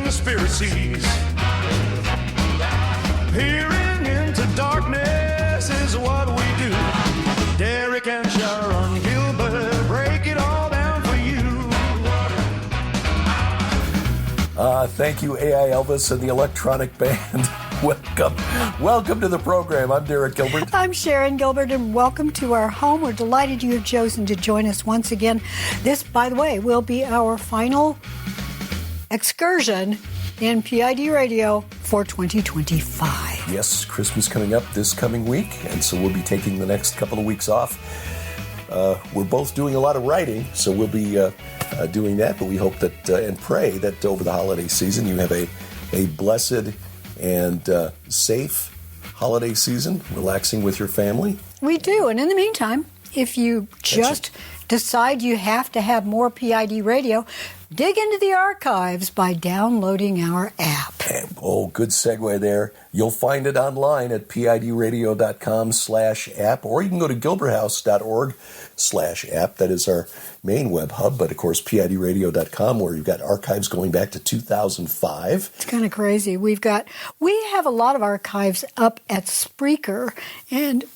conspiracies. Peering into darkness is what we do. Derek and Sharon Gilbert break it all down for you. Thank you, AI Elvis and the Electronic Band. Welcome to the program. I'm Derek Gilbert. I'm Sharon Gilbert, and welcome to our home. We're delighted you have chosen to join us once again. This, by the way, will be our final excursion in PID Radio for 2025. Yes, Christmas coming up this coming week, and so we'll be taking the next couple of weeks off. We're both doing a lot of writing, so we'll be doing that, but we hope that and pray that over the holiday season you have a blessed and safe holiday season, relaxing with your family. We do, and in the meantime, if you just decide you have to have more PID Radio, dig into the archives by downloading our app. Oh, good segue there. You'll find it online at pidradio.com/app, or you can go to gilberthouse.org/app. That is our main web hub, but of course, pidradio.com, where you've got archives going back to 2005. It's kind of crazy. We have a lot of archives up at Spreaker, and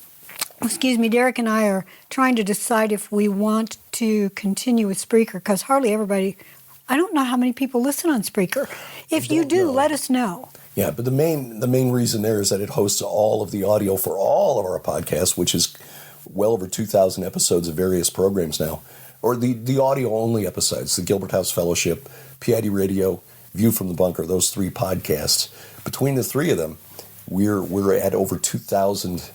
Derek and I are trying to decide if we want to continue with Spreaker, because hardly everybody, I don't know how many people listen on Spreaker. If you do, let us know. Yeah, but the main reason there is that it hosts all of the audio for all of our podcasts, which is well over 2,000 episodes of various programs now, or the audio-only episodes, the Gilbert House Fellowship, PID Radio, View from the Bunker, those three podcasts. Between the three of them, we're at over 2,000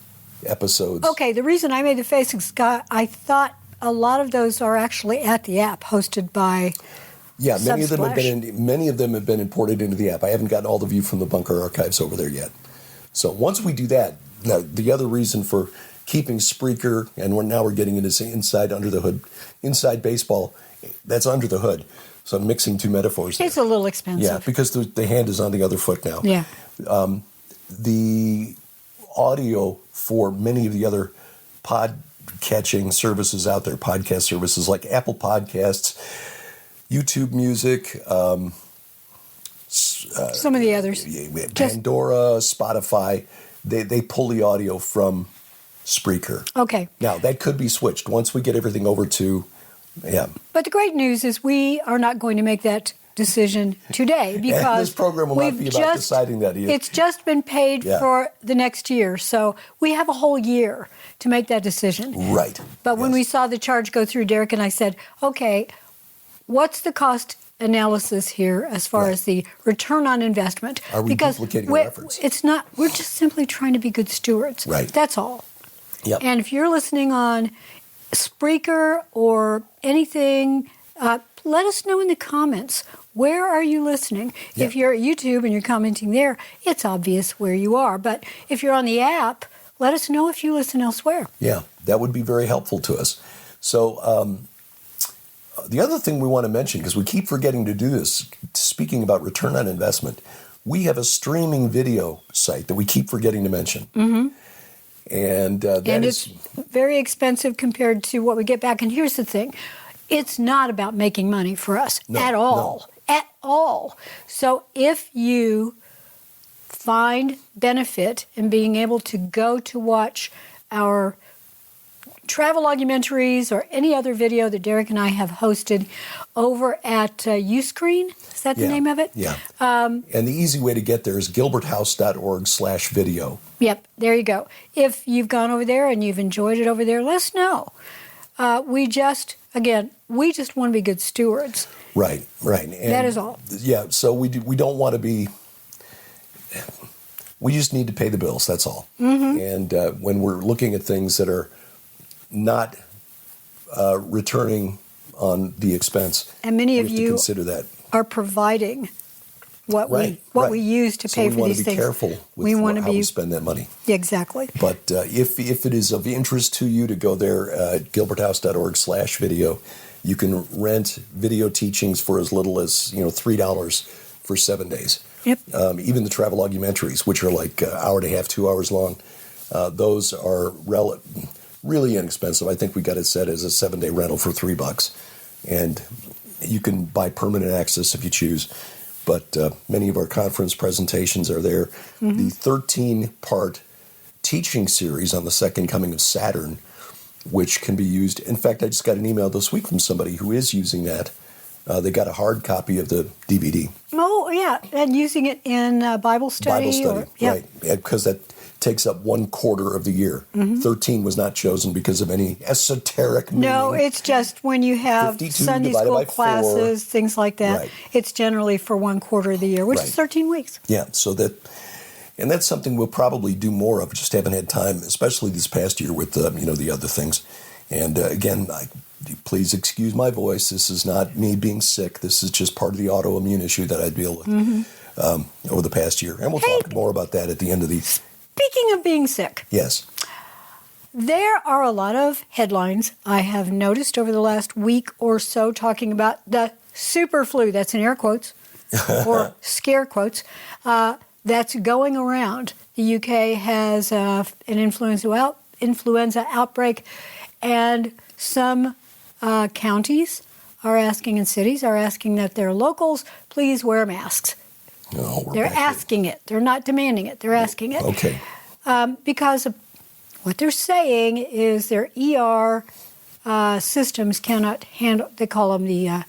episodes. Okay, the reason I made the face is I thought a lot of those are actually at the app, hosted by many of them have been imported into the app. I haven't gotten all the View from the Bunker archives over there yet. So once we do that, now the other reason for keeping Spreaker, and we're getting into inside under the hood, inside baseball, that's under the hood. So I'm mixing two metaphors there. It's a little expensive. Yeah, because the hand is on the other foot now. Yeah. The audio for many of the other pod-catching services out there, podcast services like Apple Podcasts, YouTube Music, some of the others, Pandora, Spotify, they pull the audio from Spreaker. Okay. Now, that could be switched once we get everything over to, But the great news is we are not going to make that decision today, because this program will not be about deciding that either. It's just been paid for the next year, so we have a whole year to make that decision. Right. But when we saw the charge go through, Derek and I said, okay, what's the cost analysis here as far as the return on investment? Are we duplicating our efforts? It's not. We're just simply trying to be good stewards. Right. That's all. Yep. And if you're listening on Spreaker or anything, let us know in the comments. Where are you listening? Yep. If you're at YouTube and you're commenting there, it's obvious where you are. But if you're on the app, let us know if you listen elsewhere. Yeah, that would be very helpful to us. So the other thing we want to mention, because we keep forgetting to do this, speaking about return on investment, we have a streaming video site that we keep forgetting to mention. Mm-hmm. And it's very expensive compared to what we get back. And here's the thing. It's not about making money for us at all. No. At all. So if you find benefit in being able to go to watch our travel documentaries or any other video that Derek and I have hosted over at Uscreen, is that the name of it? Yeah. And the easy way to get there is gilberthouse.org/video. Yep, there you go. If you've gone over there and you've enjoyed it over there, let us know. We just want to be good stewards. Right. And that is all. Yeah, so we don't want to be, we just need to pay the bills, that's all. Mm-hmm. And when we're looking at things that are not returning on the expense, and many of you consider that. Are providing what we use to pay for these things. So we want to be careful with how we spend that money. Exactly. But if it is of interest to you to go there at gilberthouse.org/video, you can rent video teachings for as little as $3 for 7 days. Yep. Even the travel documentaries, which are like an hour and a half, 2 hours long, those are really inexpensive. I think we got it set as a 7-day rental for $3, and you can buy permanent access if you choose. but many of our conference presentations are there. The 13-part teaching series on the second coming of Saturn, which can be used. In fact, I just got an email this week from somebody who is using that. They got a hard copy of the DVD. Oh, yeah, and using it in Bible study. Right, because that takes up 1/4 of the year. 13 was not chosen because of any esoteric meaning. No, it's just when you have Sunday school classes, things like that, right. It's generally for 1/4 of the year, which is 13 weeks. Yeah, and that's something we'll probably do more of. Just haven't had time, especially this past year with the other things. And again, please excuse my voice. This is not me being sick. This is just part of the autoimmune issue that I deal with over the past year. And we'll talk more about that at the end of the... Speaking of being sick. Yes. There are a lot of headlines I have noticed over the last week or so talking about the super flu, that's in air quotes, or scare quotes, that's going around. The UK has an influenza outbreak, and some counties are asking, and cities are asking that their locals please wear masks. They're asking it. They're not demanding it. They're asking it. Okay. Because what they're saying is their ER systems cannot handle, they call them the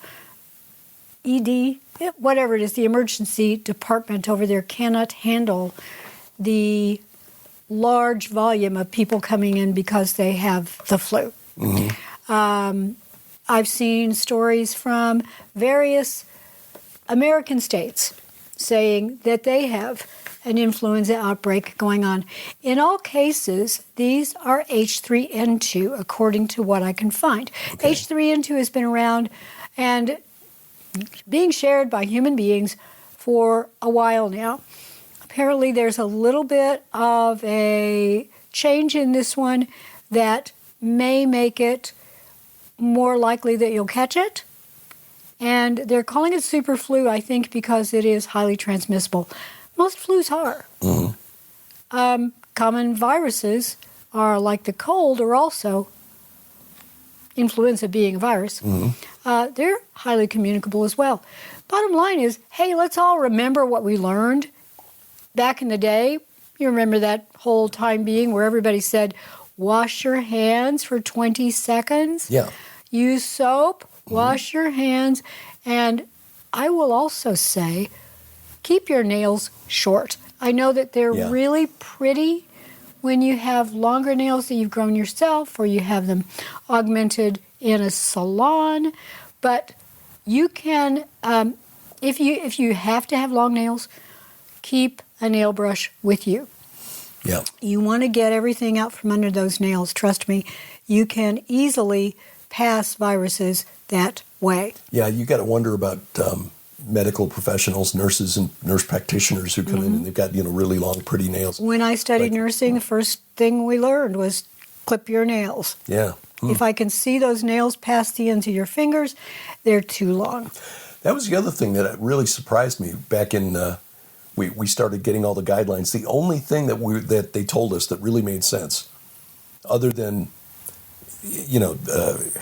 ED, whatever it is, the emergency department over there cannot handle the large volume of people coming in because they have the flu. I've seen stories from various American states saying that they have an influenza outbreak going on. In all cases, these are H3N2, according to what I can find. Okay. H3N2 has been around and being shared by human beings for a while now. Apparently, there's a little bit of a change in this one that may make it more likely that you'll catch it. And they're calling it super flu, I think, because it is highly transmissible. Most flus are. Common viruses are like the cold, or also influenza being a virus. They're highly communicable as well. Bottom line is, hey, let's all remember what we learned back in the day. You remember that whole time being where everybody said, wash your hands for 20 seconds. Yeah. Use soap. Wash your hands. And I will also say, keep your nails short. I know that they're really pretty when you have longer nails that you've grown yourself or you have them augmented in a salon. But you can, if you have to have long nails, keep a nail brush with you. Yeah. You want to get everything out from under those nails. Trust me, you can easily pass viruses that way. Yeah, you got to wonder about medical professionals, nurses and nurse practitioners who come in and they've got really long, pretty nails. When I studied nursing, the first thing we learned was clip your nails. Yeah. If I can see those nails past the ends of your fingers, they're too long. That was the other thing that really surprised me back in. We started getting all the guidelines. The only thing that they told us that really made sense, other than the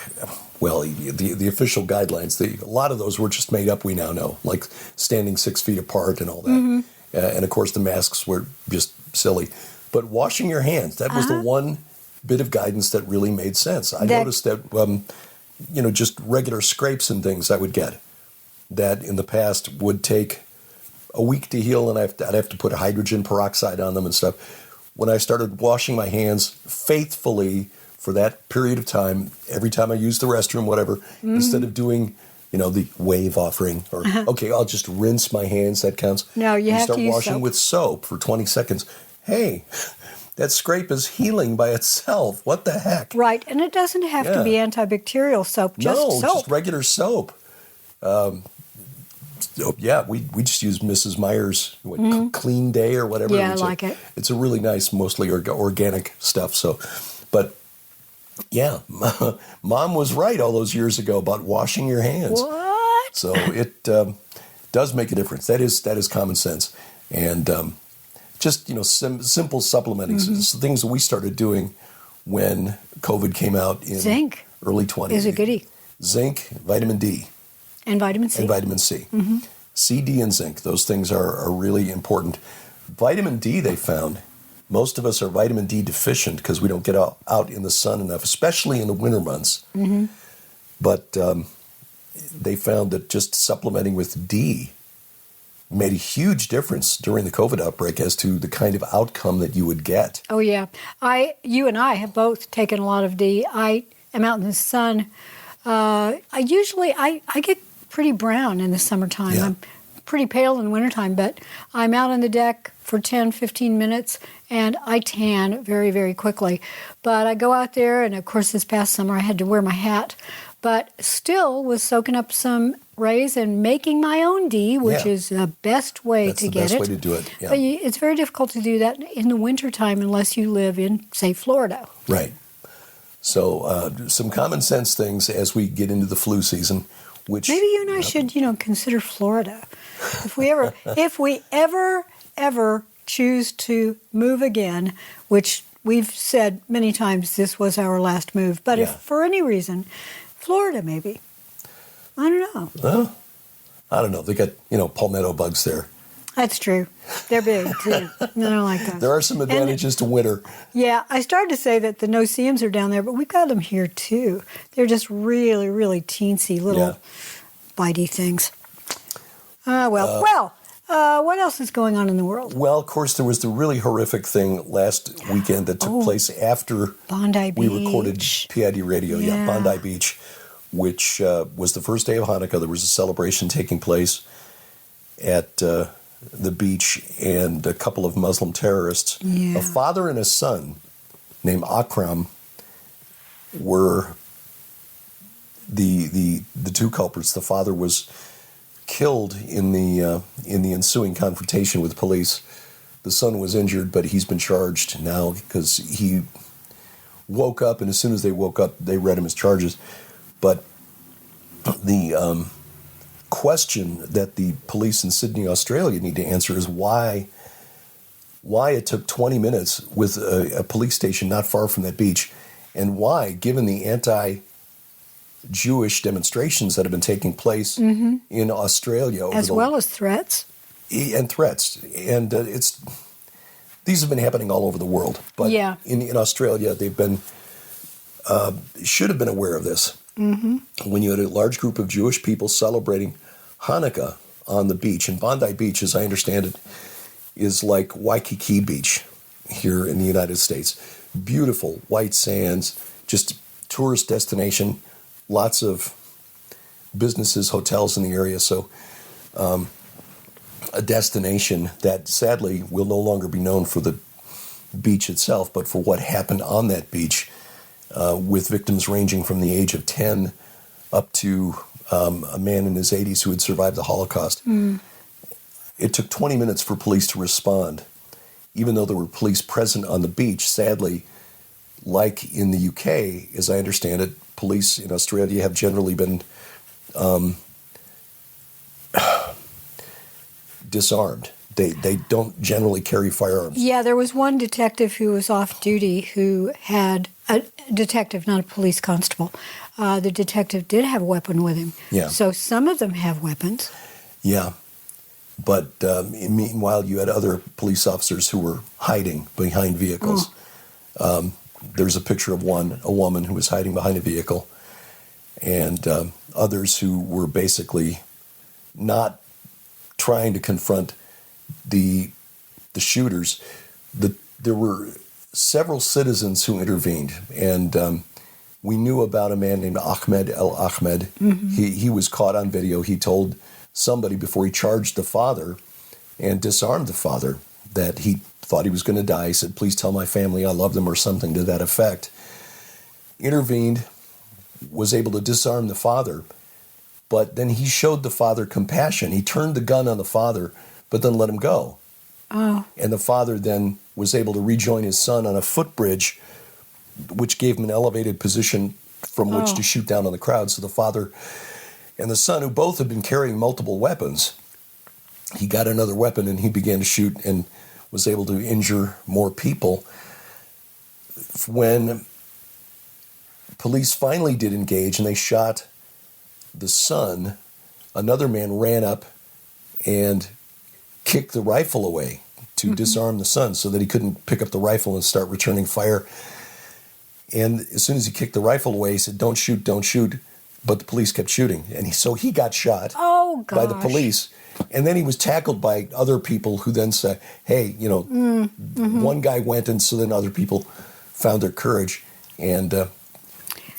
official guidelines, a lot of those were just made up, we now know, like standing 6 feet apart and all that. And of course the masks were just silly. But washing your hands, that was the one bit of guidance that really made sense. I noticed that, just regular scrapes and things I would get that in the past would take a week to heal, and I'd have to put hydrogen peroxide on them and stuff. When I started washing my hands faithfully for that period of time, every time I used the restroom, whatever, instead of doing, the wave offering, or, okay, I'll just rinse my hands, that counts. No, you have start to use washing soap. with soap for 20 seconds. Hey, that scrape is healing by itself. What the heck? Right, and it doesn't have to be antibacterial soap, just soap. No, just regular soap. We just use Mrs. Meyer's Clean Day or whatever. Yeah, I like it. It's a really nice, mostly organic stuff. So, but yeah, Mom was right all those years ago about washing your hands. What? So it does make a difference. That is common sense, and just simple supplementing things that we started doing when COVID came out in Zinc early 20s. is a goodie. Zinc, vitamin D. And vitamin C. And vitamin C. C, D, and zinc. Those things are really important. Vitamin D, they found. Most of us are vitamin D deficient because we don't get out in the sun enough, especially in the winter months. Mm-hmm. But they found that just supplementing with D made a huge difference during the COVID outbreak as to the kind of outcome that you would get. Oh, yeah. You and I have both taken a lot of D. I am out in the sun. I get pretty brown in the summertime. Yeah. I'm pretty pale in the wintertime, but I'm out on the deck for 10, 15 minutes, and I tan very, very quickly. But I go out there, and of course this past summer I had to wear my hat, but still was soaking up some rays and making my own D, which is the best way to get it. That's the best way to do it, yeah. But it's very difficult to do that in the wintertime unless you live in, say, Florida. Right. So some common sense things as we get into the flu season, which... Maybe you and I should, consider Florida. If we ever choose to move again, which we've said many times this was our last move, but if for any reason, Florida maybe. I don't know. Well, I don't know. They got, palmetto bugs there. That's true. They're big, too. I don't like those. There are some advantages to winter. Yeah, I started to say that the no-see-ums are down there, but we've got them here, too. They're just really, really teensy little bitey things. What else is going on in the world? Well, of course, there was the really horrific thing last weekend that took place after Bondi we Beach. recorded PID Radio. Yeah, Bondi Beach, which was the first day of Hanukkah. There was a celebration taking place at the beach, and a couple of Muslim terrorists, a father and a son named Akram, were the two culprits. The father was killed in the ensuing confrontation with police. The son was injured, but he's been charged now because he woke up, and as soon as they woke up, they read him his charges. But the question that the police in Sydney, Australia need to answer is why it took 20 minutes with a police station not far from that beach, and why, given the anti-Jewish demonstrations that have been taking place in Australia, as well as threats. And these have been happening all over the world, but in Australia they've been should have been aware of this. When you had a large group of Jewish people celebrating Hanukkah on the beach, and Bondi Beach, as I understand it, is like Waikiki Beach here in the United States. Beautiful white sands, just tourist destination, lots of businesses, hotels in the area. So a destination that sadly will no longer be known for the beach itself, but for what happened on that beach, with victims ranging from the age of 10 up to a man in his 80s who had survived the Holocaust. It took 20 minutes for police to respond. Even though there were police present on the beach, sadly, like in the UK, as I understand it, police in Australia have generally been disarmed. They don't generally carry firearms. Yeah, there was one detective who was off duty who had a detective, not a police constable. The detective did have a weapon with him. Yeah. So some of them have weapons. Yeah. But meanwhile, you had other police officers who were hiding behind vehicles. There's a picture of a woman who was hiding behind a vehicle, and others who were basically not trying to confront the shooters. There were several citizens who intervened, and we knew about a man named Ahmed El Ahmed. He was caught on video. He told somebody before he charged the father and disarmed the father that he thought he was going to die. He said, "Please tell my family I love them," or something to that effect. Intervened, was able to disarm the father, but then he showed the father compassion. He turned the gun on the father, but then let him go. And the father then was able to rejoin his son on a footbridge, which gave him an elevated position from which to shoot down on the crowd. So the father and the son, who both had been carrying multiple weapons, he got another weapon and he began to shoot and was able to injure more people. When police finally did engage and they shot the son, another man ran up and kicked the rifle away to disarm the son so that he couldn't pick up the rifle and start returning fire. And as soon as he kicked the rifle away, he said, "Don't shoot, don't shoot." But the police kept shooting. And so he got shot by the police. And then he was tackled by other people who then said, hey, one guy went, and so then other people found their courage. And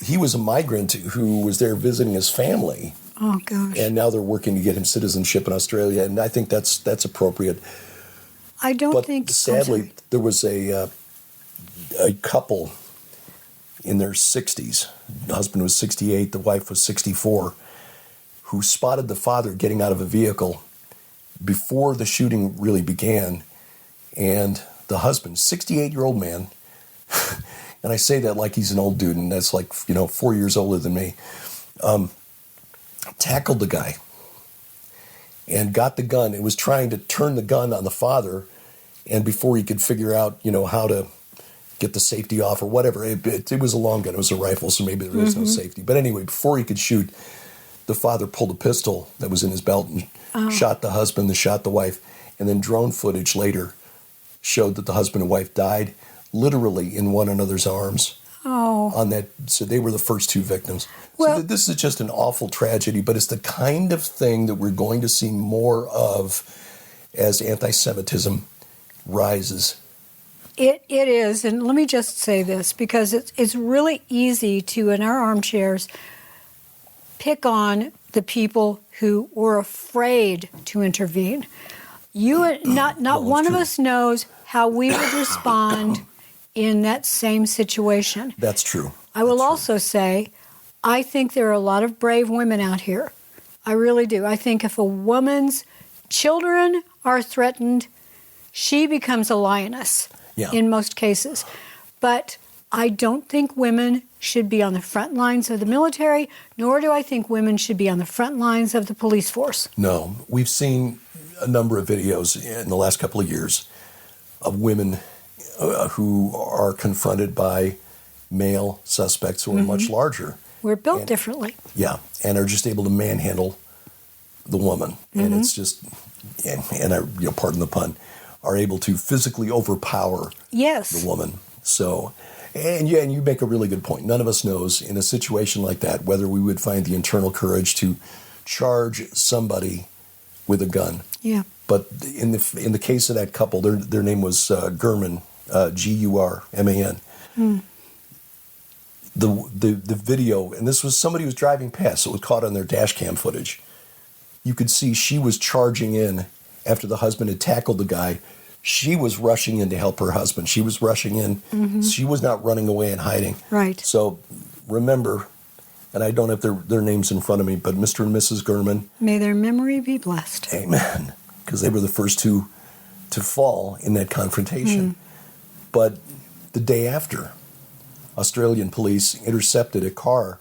he was a migrant who was there visiting his family. Oh, gosh. And now they're working to get him citizenship in Australia. And I think that's appropriate. I don't think... Sadly, there was a couple in their 60s. The husband was 68, the wife was 64, who spotted the father getting out of a vehicle before the shooting really began. And the husband, 68-year-old man, and I say that like he's an old dude, and that's like, 4 years older than me, tackled the guy and got the gun and was trying to turn the gun on the father. And before he could figure out, how to get the safety off or whatever, it was a long gun. It was a rifle, so maybe there is no safety. But anyway, before he could shoot, the father pulled a pistol that was in his belt and shot the husband, and shot the wife. And then drone footage later showed that the husband and wife died literally in one another's arms. Oh. On that, so they were the first two victims. Well, so this is just an awful tragedy, but it's the kind of thing that we're going to see more of as anti-Semitism rises. It is, and let me just say this, because it's really easy to, in our armchairs, pick on the people who were afraid to intervene. Not one of us knows how we would respond in that same situation. That's true. I will also say, I think there are a lot of brave women out here. I really do. I think if a woman's children are threatened, she becomes a lioness in most cases. But I don't think women should be on the front lines of the military, nor do I think women should be on the front lines of the police force. No. We've seen a number of videos in the last couple of years of women who are confronted by male suspects who are much larger. We're built differently. Yeah, and are just able to manhandle the woman. And it's just, and I, pardon the pun, are able to physically overpower the woman. So, and you make a really good point. None of us knows in a situation like that whether we would find the internal courage to charge somebody with a gun. Yeah. But in the case of that couple, their name was Gurman, Gurman. The video, and this was somebody who was driving past, so it was caught on their dash cam footage. You could see she was charging in after the husband had tackled the guy. She was rushing in to help her husband. She was rushing in. She was not running away and hiding. Right. So remember, and I don't have their names in front of me, but Mr. and Mrs. Gurman. May their memory be blessed. Amen. Because they were the first two to fall in that confrontation. But the day after, Australian police intercepted a car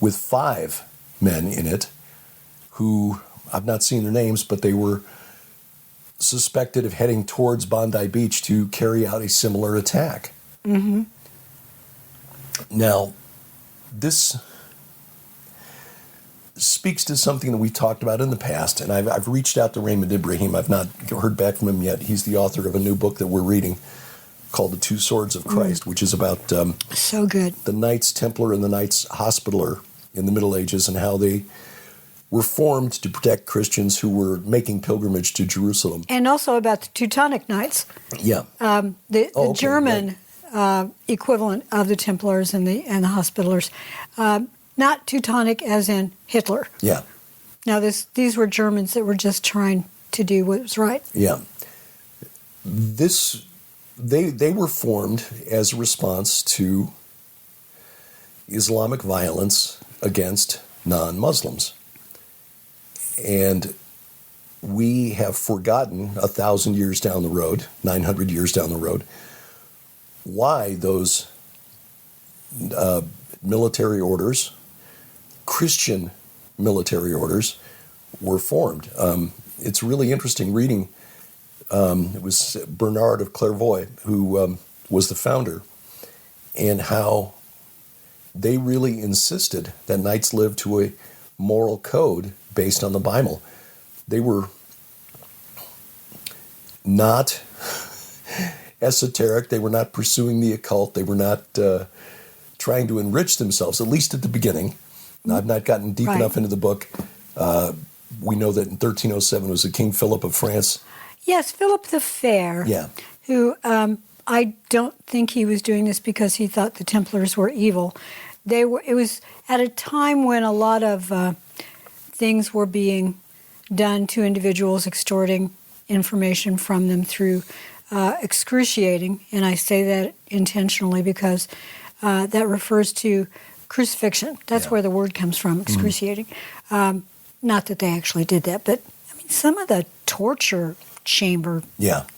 with 5 men in it who, I've not seen their names, but they were suspected of heading towards Bondi Beach to carry out a similar attack. Now, this speaks to something that we talked about in the past, and I've reached out to Raymond Ibrahim. I've not heard back from him yet. He's the author of a new book that we're reading called The Two Swords of Christ, which is about so good. The Knights Templar and the Knights Hospitaller in the Middle Ages and how they were formed to protect Christians who were making pilgrimage to Jerusalem. And also about the Teutonic Knights. Yeah. The German equivalent of the Templars and the Hospitallers. Not Teutonic as in Hitler. Yeah. Now, these were Germans that were just trying to do what was right. Yeah. They were formed as a response to Islamic violence against non-Muslims. And we have forgotten 1,000 years down the road, 900 years down the road, why those military orders, Christian military orders, were formed. It's really interesting reading. It was Bernard of Clairvaux who was the founder, and how they really insisted that knights live to a moral code based on the Bible. They were not esoteric. They were not pursuing the occult. They were not trying to enrich themselves, at least at the beginning. Now, I've not gotten deep enough into the book. We know that in 1307 was the King Philip of France. Yes, Philip the Fair. Yeah. Who I don't think he was doing this because he thought the Templars were evil. It was at a time when a lot of things were being done to individuals, extorting information from them through excruciating, and I say that intentionally because that refers to crucifixion. That's where the word comes from, excruciating. Not that they actually did that, but I mean, some of the torture chamber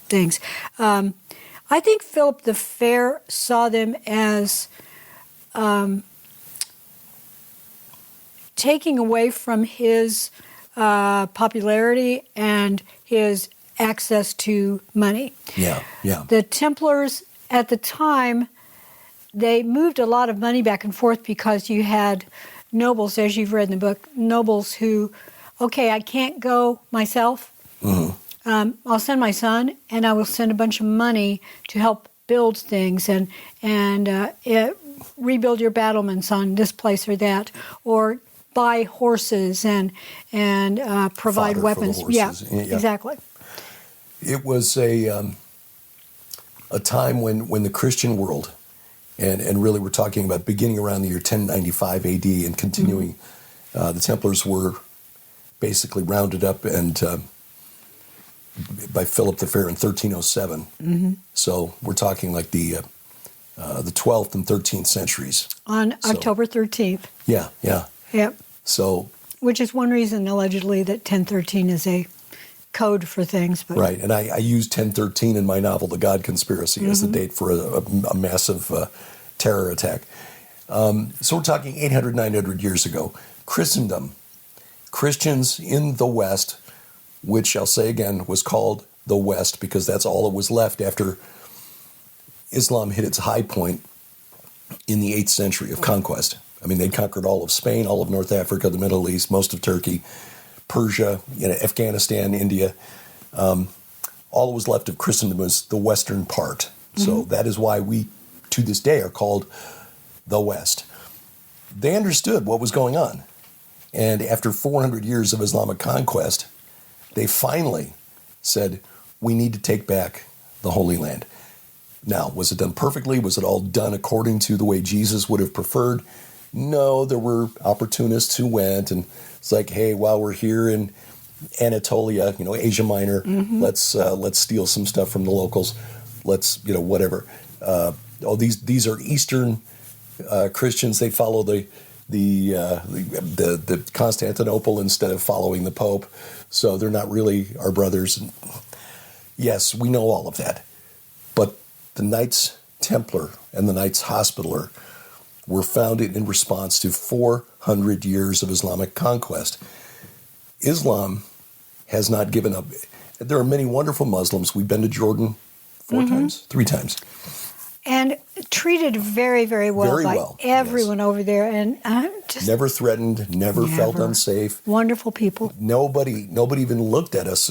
things. I think Philip the Fair saw them as taking away from his popularity and his access to money. Yeah. The Templars at the time, they moved a lot of money back and forth because you had nobles, as you've read in the book, nobles who, okay, I can't go myself. I'll send my son, and I will send a bunch of money to help build things and rebuild your battlements on this place or that, or buy horses and provide Fodder weapons. for the horses. Yeah, exactly. It was a time when the Christian world, and really we're talking about beginning around the year 1095 AD and continuing, the Templars were basically rounded up and by Philip the Fair in 1307. So we're talking like the 12th and 13th centuries. On October 13th. Yeah. Yep. So, which is one reason, allegedly, that 1013 is a code for things. But. Right, and I used 1013 in my novel, The God Conspiracy, as the date for a massive terror attack. So we're talking 800, 900 years ago. Christendom, Christians in the West, which I'll say again was called the West because that's all that was left after Islam hit its high point in the 8th century of conquest. I mean, they'd conquered all of Spain, all of North Africa, the Middle East, most of Turkey, Persia, Afghanistan, India. All that was left of Christendom was the western part. So that is why we, to this day, are called the West. They understood what was going on. And after 400 years of Islamic conquest, they finally said, we need to take back the Holy Land. Now, was it done perfectly? Was it all done according to the way Jesus would have preferred? No, there were opportunists who went, and it's like, hey, while we're here in Anatolia, Asia Minor, let's steal some stuff from the locals. Let's, whatever. These are Eastern Christians. They follow the Constantinople instead of following the Pope, so they're not really our brothers. Yes, we know all of that, but the Knights Templar and the Knights Hospitaller were founded in response to 400 years of Islamic conquest. Islam has not given up. There are many wonderful Muslims. We've been to Jordan 3 times. And treated very, very well by everyone over there. And just never threatened, never felt unsafe. Wonderful people. Nobody even looked at us,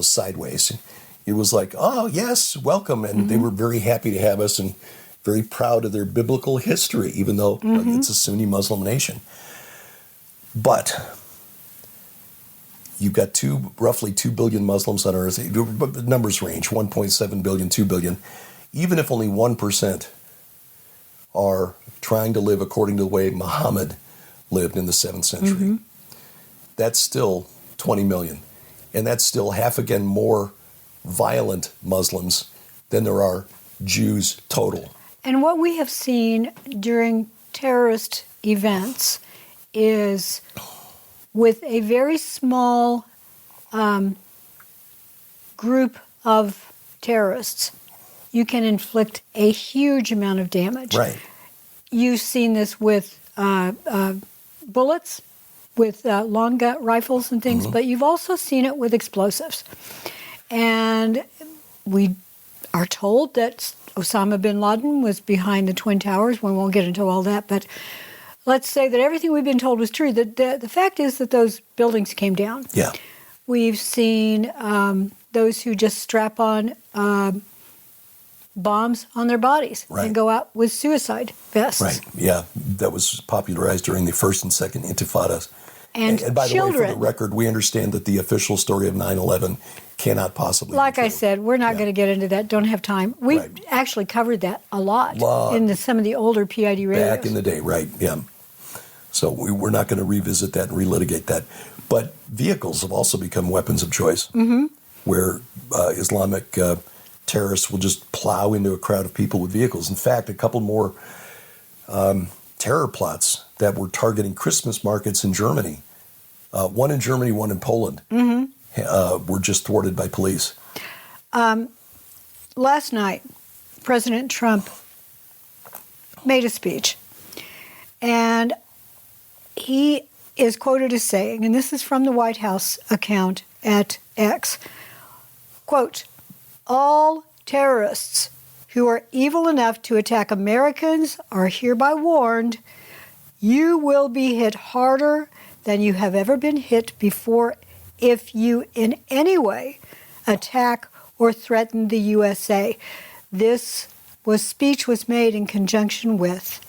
sideways. It was like, oh, yes, welcome. And they were very happy to have us and very proud of their biblical history, even though it's a Sunni Muslim nation. But you've got roughly 2 billion Muslims on earth. The numbers range, 1.7 billion, 2 billion. Even if only 1% are trying to live according to the way Muhammad lived in the 7th century, that's still 20 million. And that's still half again more violent Muslims than there are Jews total. And what we have seen during terrorist events is with a very small group of terrorists, you can inflict a huge amount of damage. Right. You've seen this with bullets, with long gut rifles and things, but you've also seen it with explosives. And we are told that Osama bin Laden was behind the Twin Towers. We won't get into all that, but let's say that everything we've been told was true. The fact is that those buildings came down. Yeah. We've seen those who just strap on bombs on their bodies and go out with suicide vests. Right, yeah. That was popularized during the first and second intifadas. And by children. the way, for the record, we understand that the official story of 9/11 cannot possibly Like be true. I said, we're not going to get into that. Don't have time. We've actually covered that a lot in some of the older PID radios. Back in the day, right, yeah. So we're not going to revisit that and relitigate that. But vehicles have also become weapons of choice, where Islamic terrorists will just plow into a crowd of people with vehicles. In fact, a couple more terror plots that were targeting Christmas markets in Germany, one in Germany, one in Poland, were just thwarted by police. Last night, President Trump made a speech, and he is quoted as saying, and this is from the White House account at X, quote, "All terrorists who are evil enough to attack Americans are hereby warned, you will be hit harder than you have ever been hit before if you in any way attack or threaten the USA." This speech was made in conjunction with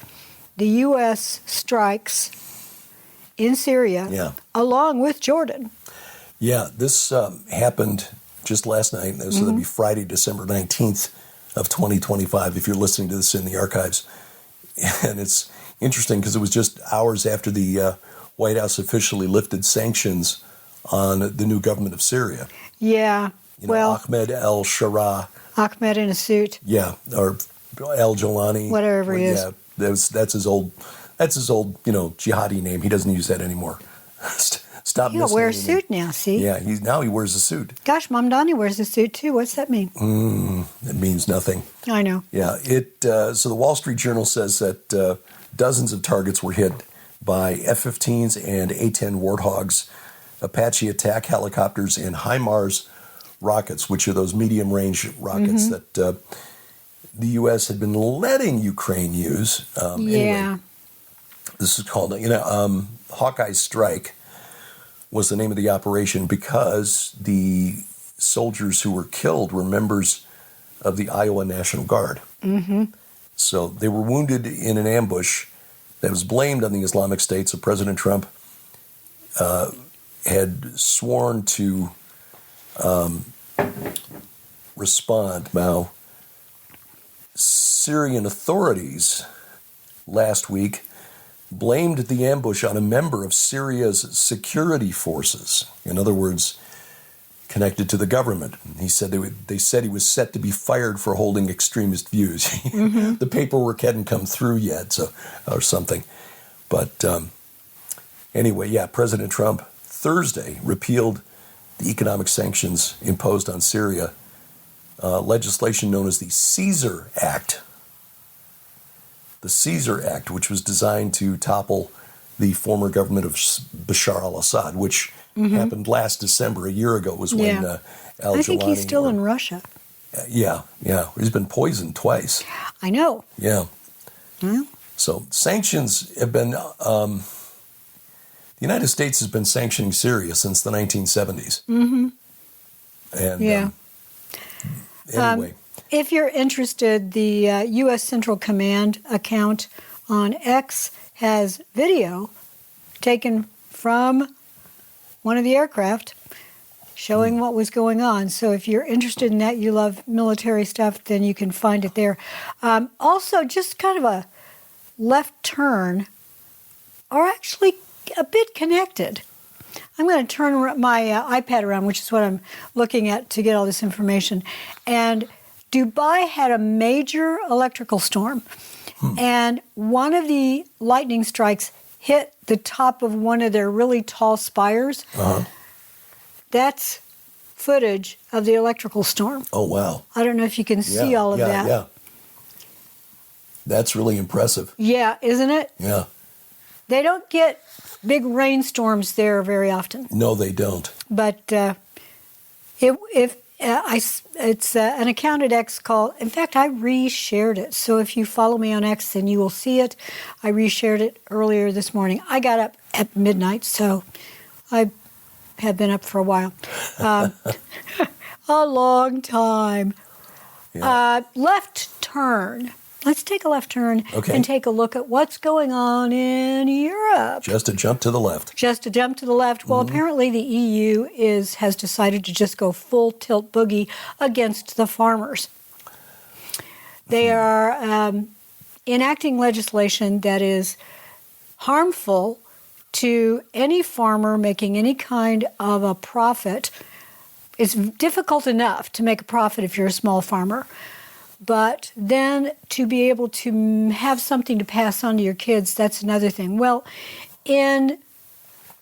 the U.S. strikes in Syria, along with Jordan. Yeah, this happened just last night, so that'd be Friday, December 19th of 2025, if you're listening to this in the archives. And it's interesting because it was just hours after the White House officially lifted sanctions on the new government of Syria. Yeah, Ahmed al-Shara. Ahmed in a suit. Yeah, or al-Jolani. Whatever he is. Yeah, that's his old, jihadi name. He doesn't use that anymore. Stop. He'll wear a suit now. See? Yeah, now he wears a suit. Gosh, Mamdani wears a suit too. What's that mean? It means nothing. I know. Yeah. So the Wall Street Journal says that dozens of targets were hit by F-15s and A-10 Warthogs, Apache attack helicopters, and HIMARS rockets, which are those medium-range rockets that the U.S. had been letting Ukraine use. Anyway, this is called, Hawkeye Strike was the name of the operation because the soldiers who were killed were members of the Iowa National Guard. So they were wounded in an ambush that was blamed on the Islamic State. So President Trump had sworn to respond. Now, Syrian authorities last week blamed the ambush on a member of Syria's security forces. In other words, connected to the government. He said they said he was set to be fired for holding extremist views. The paperwork hadn't come through yet, or something. But anyway, President Trump Thursday repealed the economic sanctions imposed on Syria, legislation known as the Caesar Act. The Caesar Act, which was designed to topple the former government of Bashar al-Assad, which happened last December, a year ago, was when al-Jolani... I think he's still in Russia. Yeah. He's been poisoned twice. I know. Yeah. Well. So sanctions have been... the United States has been sanctioning Syria since the 1970s. And anyway... if you're interested, the U.S. Central Command account on X has video taken from one of the aircraft showing what was going on. So if you're interested in that, you love military stuff, then you can find it there. Also, just kind of a left turn, are actually a bit connected. I'm going to turn my iPad around, which is what I'm looking at to get all this information. And Dubai had a major electrical storm, and one of the lightning strikes hit the top of one of their really tall spires. That's footage of the electrical storm. Oh, wow. I don't know if you can see all of that. Yeah. That's really impressive. Yeah, isn't it? Yeah. They don't get big rainstorms there very often. No, they don't. But it's an account at X called, in fact, I reshared it. So if you follow me on X, then you will see it. I reshared it earlier this morning. I got up at midnight, so I have been up for a while. a long time. Yeah. Left turn. Let's take a left turn Okay. and take a look at what's going on in Europe. Just a jump to the left. Just to jump to the left. Well, apparently the EU has decided to just go full tilt boogie against the farmers. They are enacting legislation that is harmful to any farmer making any kind of a profit. It's difficult enough to make a profit if you're a small farmer. But then to be able to have something to pass on to your kids, that's another thing. Well, in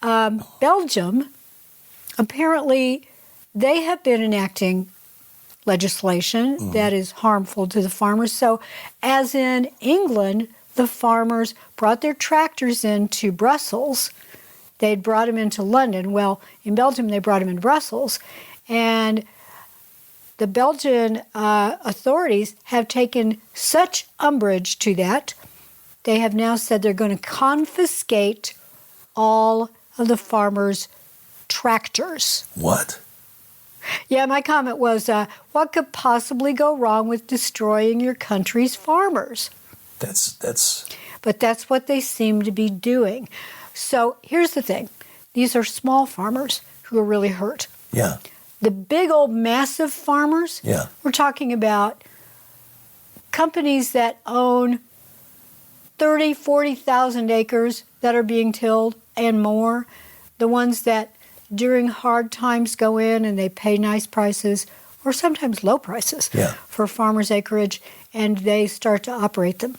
Belgium, apparently they have been enacting legislation that is harmful to the farmers. So as in England, the farmers brought their tractors into Brussels. They'd brought them into London. Well, in Belgium, they brought them into Brussels. And the Belgian authorities have taken such umbrage to that, they have now said they're going to confiscate all of the farmers' tractors. What? Yeah, my comment was, what could possibly go wrong with destroying your country's farmers? But that's what they seem to be doing. So here's the thing. These are small farmers who are really hurt. Yeah. The big old massive farmers, we're talking about companies that own 30, 40,000 acres that are being tilled and more. The ones that during hard times go in and they pay nice prices or sometimes low prices for farmers' acreage, and they start to operate them.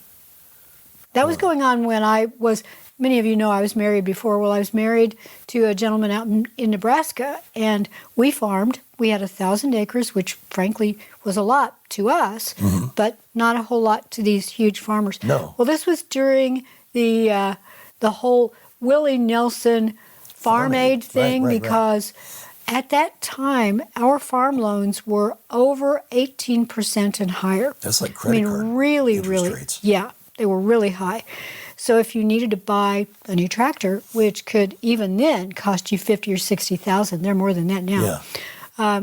That was going on when I was, many of you know I was married before. Well, I was married to a gentleman out in Nebraska, and we farmed. We had 1,000 acres, which frankly was a lot to us, but not a whole lot to these huge farmers. No. Well, this was during the whole Willie Nelson Farm Aid thing, because at that time, our farm loans were over 18% and higher. That's like credit card interest rates. Yeah, they were really high. So if you needed to buy a new tractor, which could even then cost you $50,000 or $60,000, they're more than that now. Yeah.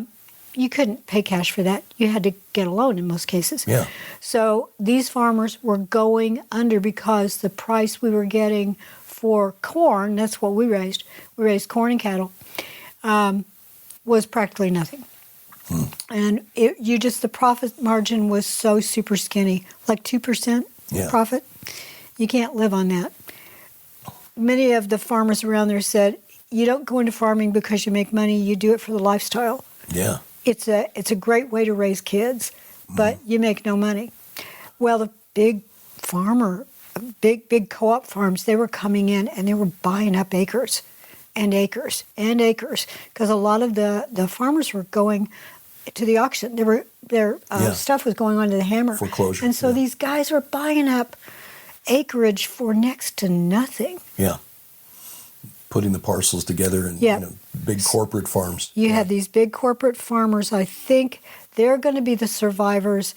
You couldn't pay cash for that. You had to get a loan in most cases. Yeah. So these farmers were going under because the price we were getting for corn, that's what we raised corn and cattle, was practically nothing. And the profit margin was so super skinny, like 2% profit. You can't live on that. Many of the farmers around there said, you don't go into farming because you make money, you do it for the lifestyle. Yeah. It's a great way to raise kids, but you make no money. Well, the big co-op farms, they were coming in and they were buying up acres and acres and acres, because a lot of the farmers were going to the auction. Their stuff was going on to the hammer. Foreclosure. And so these guys were buying up acreage for next to nothing. Yeah. Putting the parcels together in big corporate farms. You had these big corporate farmers. I think they're going to be the survivors,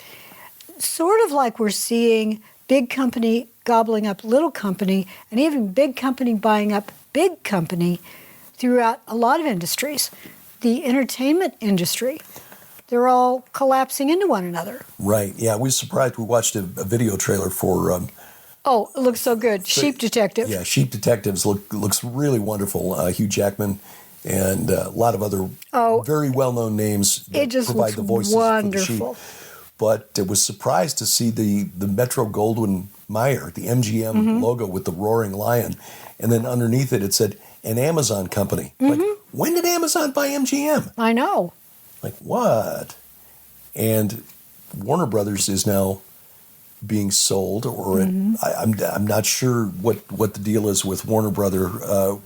sort of like we're seeing big company gobbling up little company, and even big company buying up big company throughout a lot of industries. The entertainment industry, they're all collapsing into one another. Right. Yeah, we were surprised. We watched a video trailer for... it looks so good. Sheep Detective. Yeah, Sheep Detectives looks really wonderful. Hugh Jackman and a lot of other very well-known names that it just provide looks the voices wonderful. for the sheep. But I was surprised to see the Metro-Goldwyn-Mayer, the MGM logo with the roaring lion. And then underneath it said, an Amazon company. Like, when did Amazon buy MGM? I know. Like, what? And Warner Brothers is now being sold, or I'm not sure what the deal is with Warner Brother.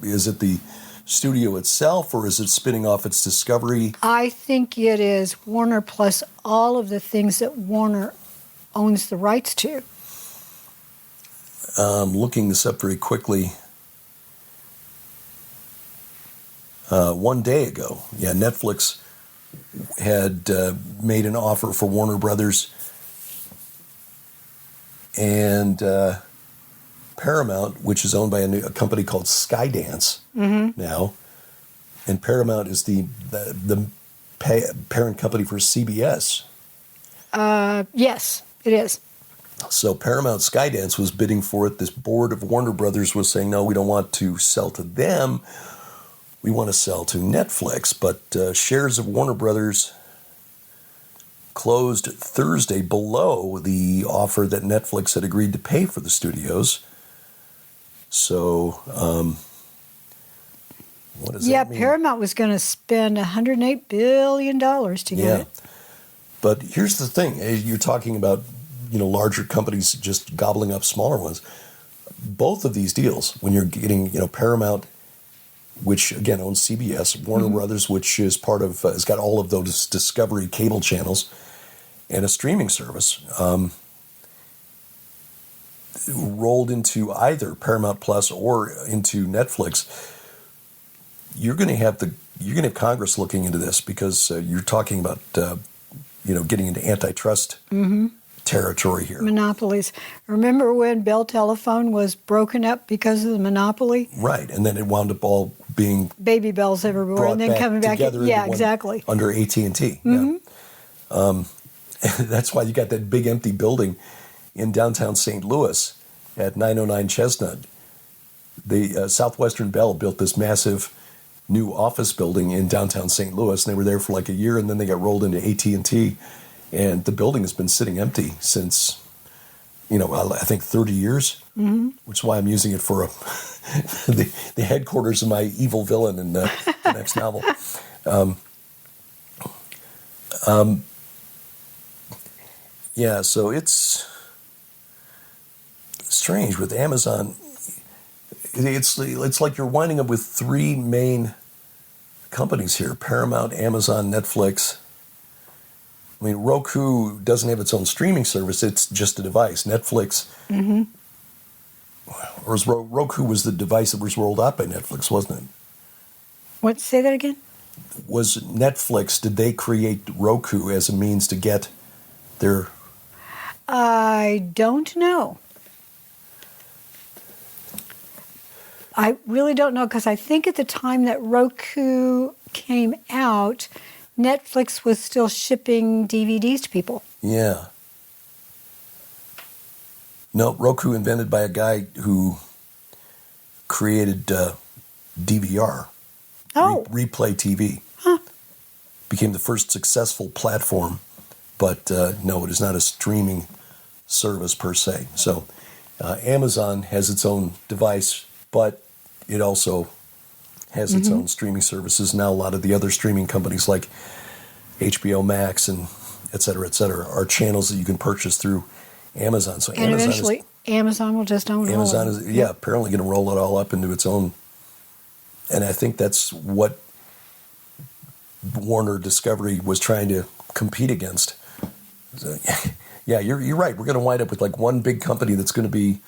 Is it the studio itself, or is it spinning off its Discovery? I think it is Warner plus all of the things that Warner owns the rights to. Looking this up very quickly. 1 day ago, Netflix had made an offer for Warner Brothers, and Paramount, which is owned by a company called Skydance now, and Paramount is the parent company for CBS. Yes, it is. So Paramount Skydance was bidding for it. This board of Warner Brothers was saying, no, we don't want to sell to them. We want to sell to Netflix. But shares of Warner Brothers closed Thursday below the offer that Netflix had agreed to pay for the studios. So what does that mean? Paramount was going to spend $108 billion to get it. But here's the thing. You're talking about, larger companies just gobbling up smaller ones. Both of these deals, when you're getting, Paramount, which again owns CBS, Warner Brothers, which is part of, has got all of those Discovery cable channels, and a streaming service, rolled into either Paramount Plus or into Netflix, you're going to have Congress looking into this, because you're talking about getting into antitrust territory here. Monopolies. Remember when Bell Telephone was broken up because of the monopoly? Right, and then it wound up all being baby bells everywhere, and then coming back. Yeah, exactly. Under AT&T. Yeah. That's why you got that big empty building in downtown St. Louis at 909 Chestnut. The Southwestern Bell built this massive new office building in downtown St. Louis, and they were there for like a year, and then they got rolled into AT&T, and the building has been sitting empty since, I think 30 years, which is why I'm using it for the headquarters of my evil villain in the next novel. So it's strange with Amazon. It's like you're winding up with three main companies here: Paramount, Amazon, Netflix. I mean, Roku doesn't have its own streaming service; it's just a device. Netflix, or Roku was the device that was rolled out by Netflix, wasn't it? What? Say that again. Was Netflix? Did they create Roku as a means to get their? I don't know. I really don't know, because I think at the time that Roku came out, Netflix was still shipping DVDs to people. Yeah. No, Roku invented by a guy who created DVR, replay TV. Huh. Became the first successful platform, but no, it is not a streaming service per se. So Amazon has its own device, but it also has its own streaming services. Now a lot of the other streaming companies like HBO Max and et cetera, are channels that you can purchase through Amazon. So and eventually Amazon will just own it all. Amazon is apparently going to roll it all up into its own. And I think that's what Warner Discovery was trying to compete against. So, you're right. We're going to wind up with like one big company that's going to be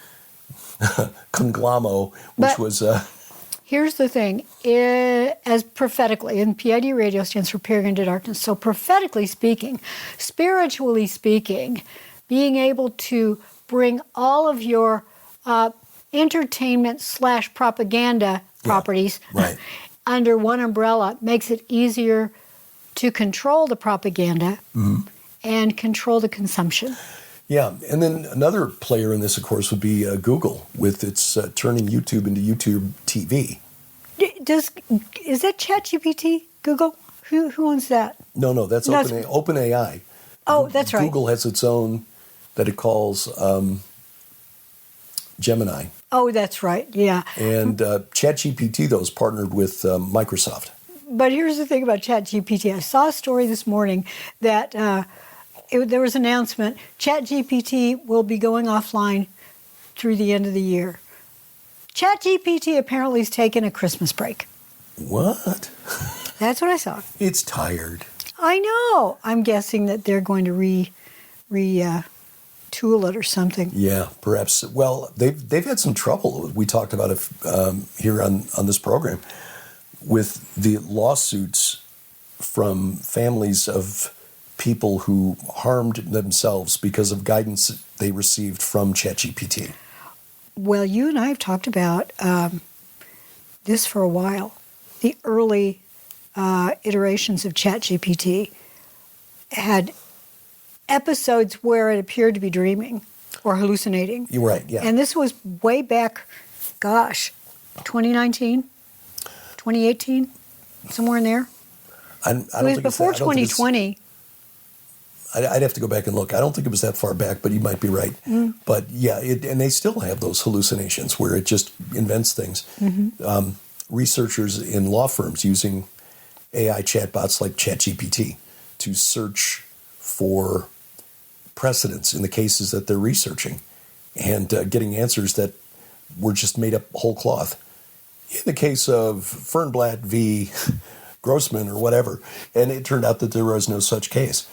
Conglamo, which was... Here's the thing. As prophetically, and PID radio stands for Peering into Darkness, so prophetically speaking, spiritually speaking, being able to bring all of your entertainment/propaganda properties under one umbrella makes it easier to control the propaganda and control the consumption. Yeah, and then another player in this, of course, would be Google, with its turning YouTube into YouTube TV. Is that ChatGPT, Google? Who owns that? No, that's OpenAI. Oh, that's right. Google has its own that it calls Gemini. Oh, that's right, yeah. And ChatGPT, though, is partnered with Microsoft. But here's the thing about ChatGPT. I saw a story this morning that... there was an announcement, ChatGPT will be going offline through the end of the year. ChatGPT apparently has taken a Christmas break. What? That's what I saw. It's tired. I know. I'm guessing that they're going to retool it or something. Yeah, perhaps. Well, they've had some trouble. We talked about it here on this program with the lawsuits from families of people who harmed themselves because of guidance they received from ChatGPT. Well, you and I have talked about this for a while. The early iterations of ChatGPT had episodes where it appeared to be dreaming or hallucinating. You're right, yeah. And this was way back, 2019, 2018, somewhere in there. It was before 2020. I'd have to go back and look. I don't think it was that far back, but you might be right. But yeah, and they still have those hallucinations where it just invents things. Researchers in law firms using AI chatbots like ChatGPT to search for precedents in the cases that they're researching and getting answers that were just made up whole cloth. In the case of Fernblatt v. Grossman or whatever, and it turned out that there was no such case.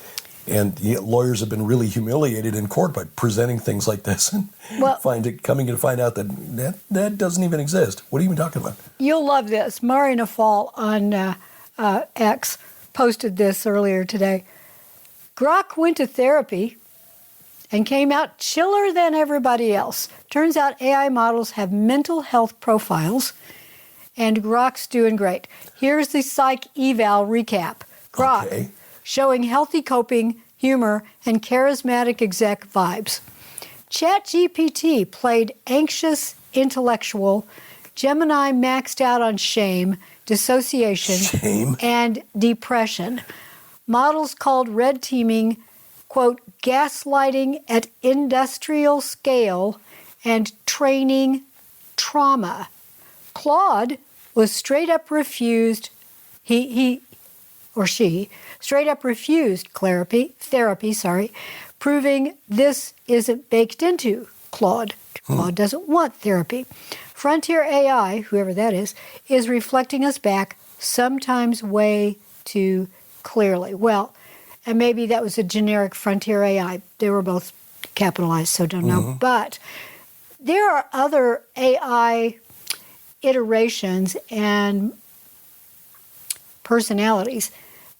And lawyers have been really humiliated in court by presenting things like this and coming to find out that doesn't even exist. What are you even talking about? You'll love this. Mari Nafal on X posted this earlier today. Grok went to therapy and came out chiller than everybody else. Turns out AI models have mental health profiles, and Grok's doing great. Here's the psych eval recap. Grok, showing healthy coping, humor, and charismatic exec vibes. ChatGPT played anxious intellectual. Gemini maxed out on shame, dissociation, and depression. Models called red teaming, quote, gaslighting at industrial scale and training trauma. Claude was straight up refused, he or she straight up refused therapy, proving this isn't baked into Claude. Claude doesn't want therapy. Frontier AI, whoever that is reflecting us back sometimes way too clearly. Well, and maybe that was a generic Frontier AI. They were both capitalized, so don't know. But there are other AI iterations and personalities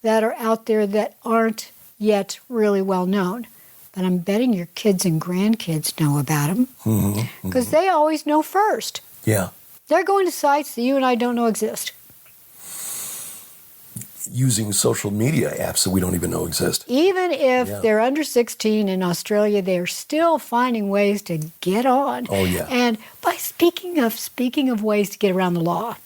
that are out there that aren't yet really well known. But I'm betting your kids and grandkids know about them because they always know first. Yeah. They're going to sites that you and I don't know exist. Using social media apps that we don't even know exist. Even if they're under 16 in Australia, they're still finding ways to get on. Oh, yeah. And by speaking of ways to get around the law,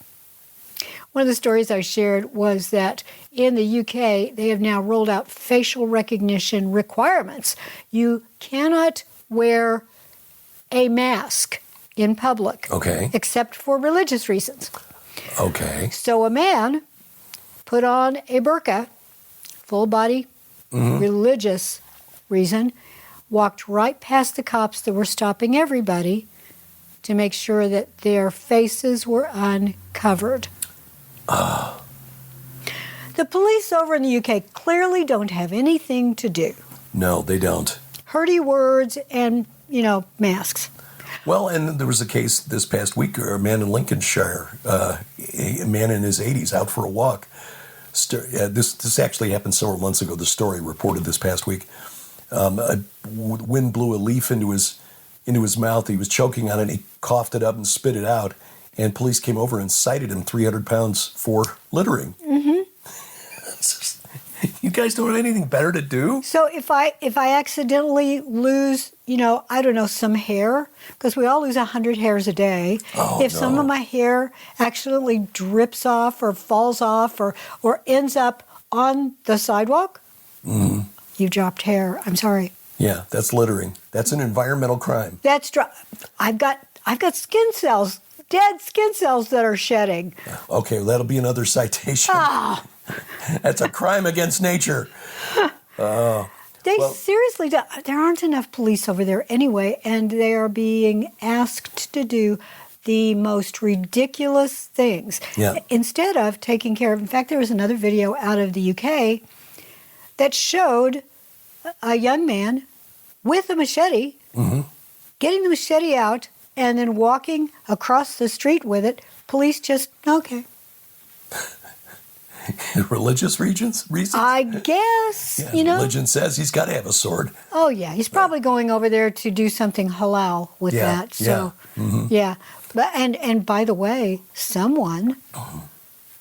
one of the stories I shared was that in the UK, they have now rolled out facial recognition requirements. You cannot wear a mask in public, except for religious reasons. Okay. So a man put on a burqa, full body, religious reason, walked right past the cops that were stopping everybody to make sure that their faces were uncovered. The police over in the UK clearly don't have anything to do. No, they don't. Hurdy words and, masks. Well, and there was a case this past week, a man in Lincolnshire, a man in his 80s out for a walk. This actually happened several months ago. The story reported this past week. Wind blew a leaf into his mouth. He was choking on it. He coughed it up and spit it out. And police came over and cited him 300 pounds for littering. You guys don't have anything better to do? So if I accidentally lose, some hair, because we all lose 100 hairs a day. Some of my hair accidentally drips off or falls off or ends up on the sidewalk, you dropped hair. I'm sorry. Yeah, that's littering. That's an environmental crime. I've got skin cells, dead skin cells that are shedding. Okay, well, that'll be another citation. That's a crime against nature. Seriously, there aren't enough police over there anyway, and they are being asked to do the most ridiculous things instead of taking care of. In fact, there was another video out of the UK that showed a young man with a machete getting the machete out and then walking across the street with it. Police just, Religious reasons? I guess, Religion says he's got to have a sword. Oh, yeah. He's probably going over there to do something halal with that. So, But, and by the way, someone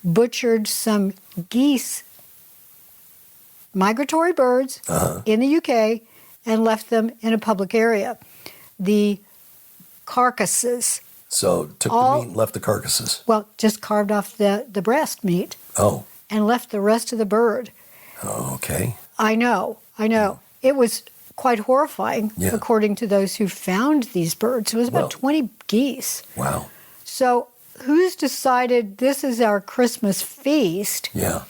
butchered some geese, migratory birds, in the UK and left them in a public area. The carcasses. So took the meat and left the carcasses. Well, just carved off the breast meat. Oh. And left the rest of the bird. Oh, okay. I know. It was quite horrifying, Yeah. according to those who found these birds. It was about 20 geese. Wow. So who's decided this is our Christmas feast? Yeah.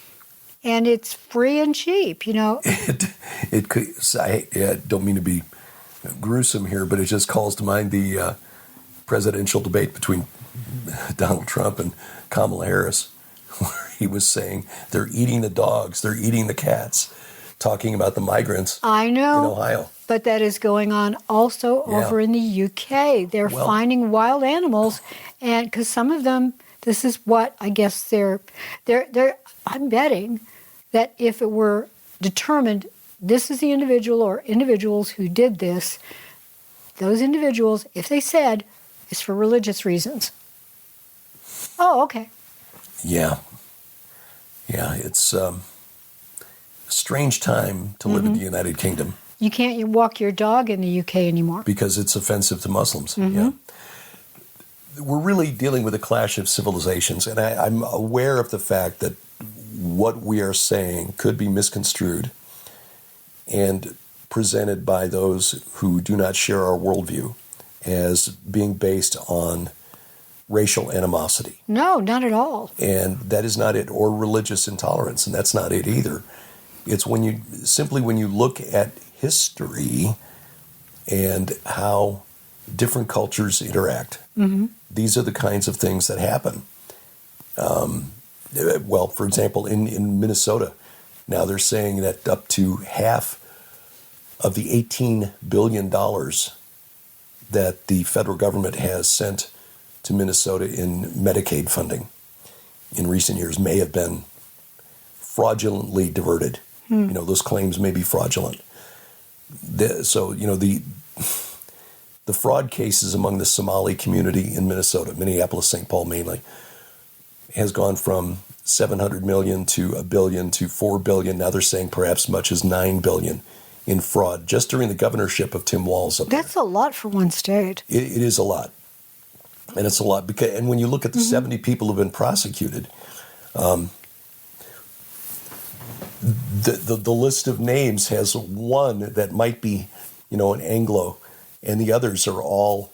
And it's free and cheap, It could. I don't mean to be gruesome here, but it just calls to mind the presidential debate between Donald Trump and Kamala Harris, where he was saying they're eating the dogs, they're eating the cats, talking about the migrants. I know. In Ohio. But that is going on also over in the UK. They're finding wild animals, and because some of them, this is what I guess they're. I'm betting that if it were determined this is the individual or individuals who did this, those individuals, if they said it's for religious reasons. Oh, okay. Yeah. Yeah, it's a strange time to live in the United Kingdom. You can't walk your dog in the UK anymore. Because it's offensive to Muslims, yeah. We're really dealing with a clash of civilizations, and I'm aware of the fact that what we are saying could be misconstrued and presented by those who do not share our worldview as being based on racial animosity. No, not at all. And that is not it, or religious intolerance, and that's not it either. It's when you look at history and how different cultures interact. These are the kinds of things that happen. Well, for example, in Minnesota, now they're saying that up to half of the $18 billion that the federal government has sent to Minnesota in Medicaid funding in recent years may have been fraudulently diverted. Those claims may be fraudulent. The fraud cases among the Somali community in Minnesota, Minneapolis, St. Paul mainly, has gone from 700 million to $1 billion to $4 billion. Now they're saying perhaps much as $9 billion in fraud just during the governorship of Tim Walz up there. That's a lot for one state. It is a lot. And it's a lot. And when you look at the 70 people who've been prosecuted, the list of names has one that might be, an Anglo, and the others are all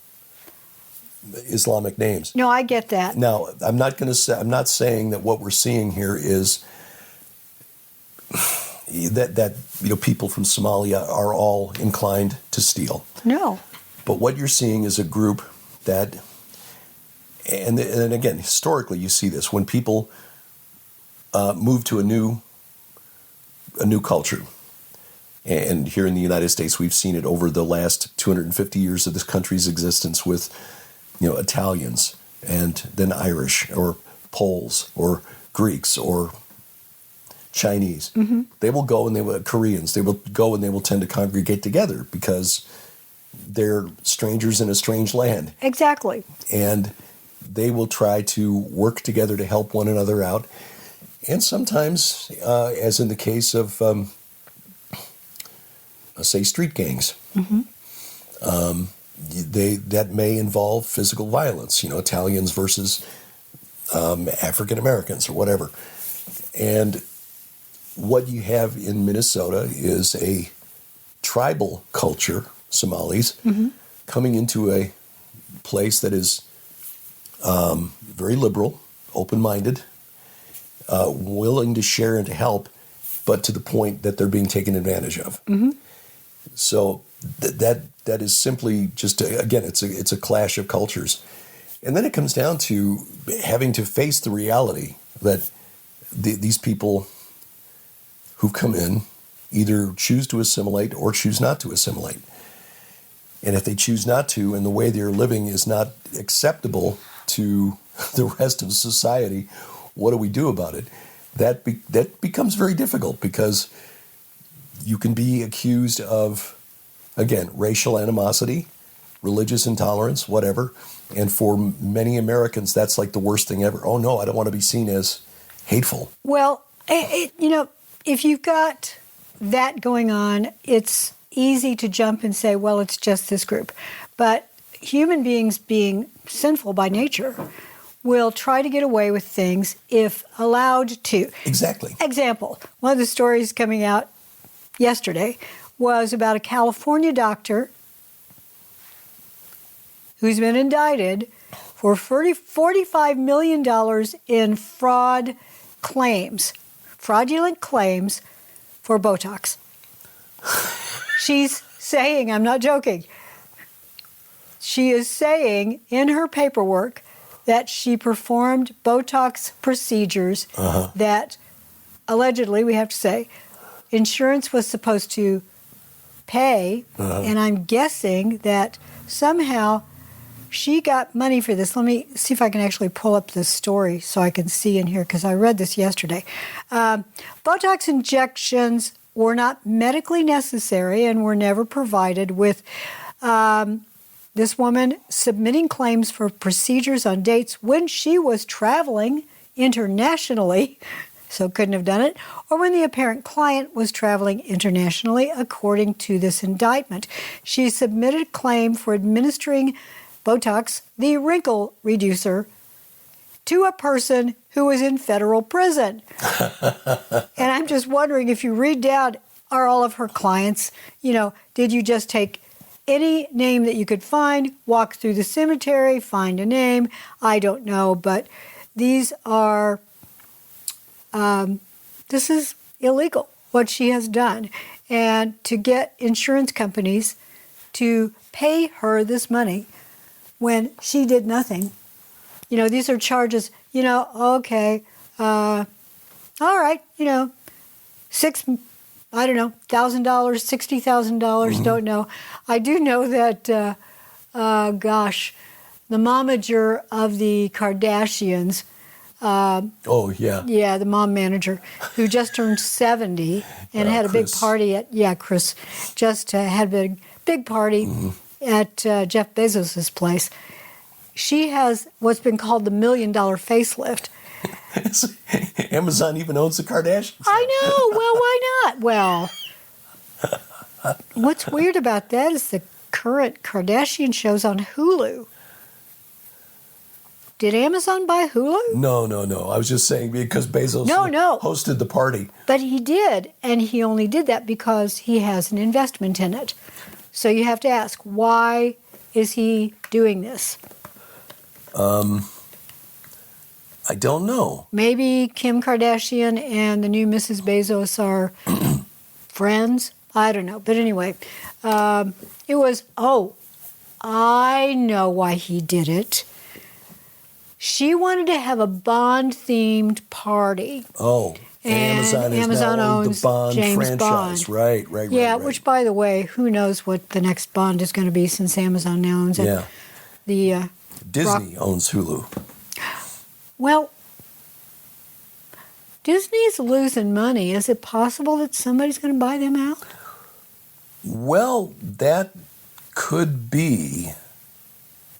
Islamic names. No, I get that. Now, I'm not saying that what we're seeing here is that people from Somalia are all inclined to steal. No. But what you're seeing is a group that, and again, historically you see this, when people move to a new culture. And here in the United States, we've seen it over the last 250 years of this country's existence with, Italians and then Irish or Poles or Greeks or Chinese. They will go and Koreans, they will go and they will tend to congregate together because they're strangers in a strange land. Exactly. And they will try to work together to help one another out. And sometimes, as in the case of, say, street gangs, that may involve physical violence, Italians versus African Americans or whatever. And what you have in Minnesota is a tribal culture, Somalis, coming into a place that is very liberal, open-minded, willing to share and to help, but to the point that they're being taken advantage of. So that is simply just, again, it's a clash of cultures. And then it comes down to having to face the reality that these people who've come in either choose to assimilate or choose not to assimilate. And if they choose not to, and the way they're living is not acceptable to the rest of society, what do we do about it? That becomes very difficult because you can be accused of, again, racial animosity, religious intolerance, whatever. And for many Americans, that's like the worst thing ever. Oh, no, I don't want to be seen as hateful. Well, if you've got that going on, it's easy to jump and say, well, it's just this group. But human beings, being sinful by nature, will try to get away with things if allowed to. Exactly. Example, one of the stories coming out yesterday was about a California doctor who's been indicted for $45 million in fraudulent claims for Botox. She's saying, I'm not joking, she is saying in her paperwork that she performed Botox procedures that allegedly, we have to say, insurance was supposed to pay, and I'm guessing that somehow she got money for this. Let me see if I can actually pull up this story so I can see in here, because I read this yesterday. Botox injections were not medically necessary and were never provided, with this woman submitting claims for procedures on dates when she was traveling internationally, so couldn't have done it, or when the apparent client was traveling internationally, according to this indictment. She submitted a claim for administering Botox, the wrinkle reducer, to a person who was in federal prison. And I'm just wondering, if you read down, are all of her clients, did you just take any name that you could find, walk through the cemetery, find a name? I don't know, but these are, this is illegal, what she has done. And to get insurance companies to pay her this money when she did nothing, these are charges, okay, all right, $1,000, $60,000, don't know. I do know that, the momager of the Kardashians, the mom manager, who just turned 70 and had a big party at, Chris, just had a big party at Jeff Bezos' place. She has what's been called the $1 million facelift. Amazon even owns the Kardashians. I know. Well, why not? Well, what's weird about that is the current Kardashian show's on Hulu. Did Amazon buy Hulu? No. I was just saying because Bezos hosted the party. But he did, and he only did that because he has an investment in it. So you have to ask, why is he doing this? I don't know. Maybe Kim Kardashian and the new Mrs. Bezos are friends. I don't know. But anyway, it was, I know why he did it. She wanted to have a Bond-themed party. Oh, and Amazon owns the Bond James franchise. Bond. Right. Yeah, which, by the way, who knows what the next Bond is going to be, since Amazon now owns it. Yeah. Disney owns Hulu. Well, Disney's losing money. Is it possible that somebody's going to buy them out? Well, that could be.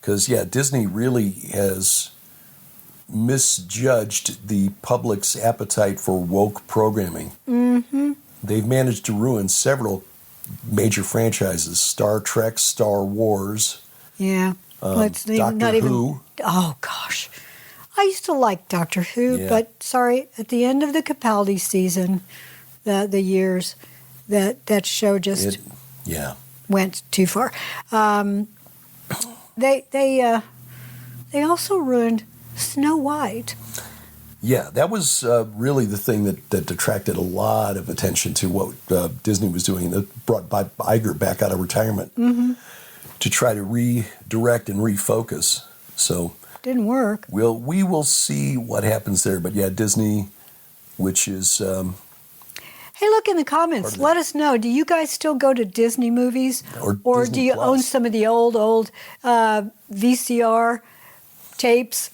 Because, Disney really has misjudged the public's appetite for woke programming. Mm-hmm. They've managed to ruin several major franchises: Star Trek, Star Wars. Yeah. Doctor Who. Oh, gosh. I used to like Doctor Who, but sorry, at the end of the Capaldi season, the years, that show just went too far. They also ruined Snow White. Yeah, that was really the thing that attracted a lot of attention to what Disney was doing. That brought Bob Iger back out of retirement to try to redirect and refocus. So didn't work. We will see what happens there. But Disney, which is... hey, look in the comments. Let us know. Do you guys still go to Disney movies? Or do you own some of the old VCR tapes?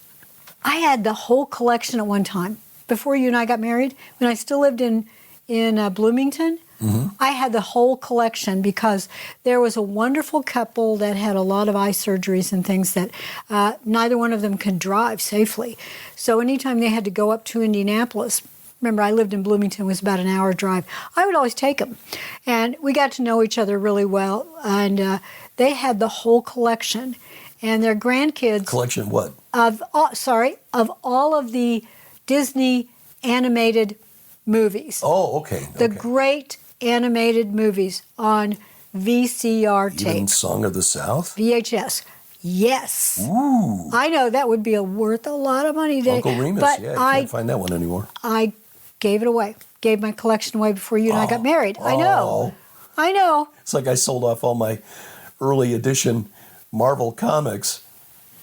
I had the whole collection at one time. Before you and I got married, when I still lived in Bloomington, I had the whole collection because there was a wonderful couple that had a lot of eye surgeries and things that neither one of them could drive safely. So anytime they had to go up to Indianapolis, remember I lived in Bloomington, it was about an hour drive, I would always take them. And we got to know each other really well. And they had the whole collection. And their grandkids... Collection what? Of all of the Disney animated movies. Oh, okay. The great animated movies on VCR tape. Even Song of the South? VHS. Yes. Ooh. I know that would be worth a lot of money today. Uncle Remus, but yeah, I can't find that one anymore. I gave it away. Gave my collection away before you and I got married. I know. It's like I sold off all my early edition Marvel comics,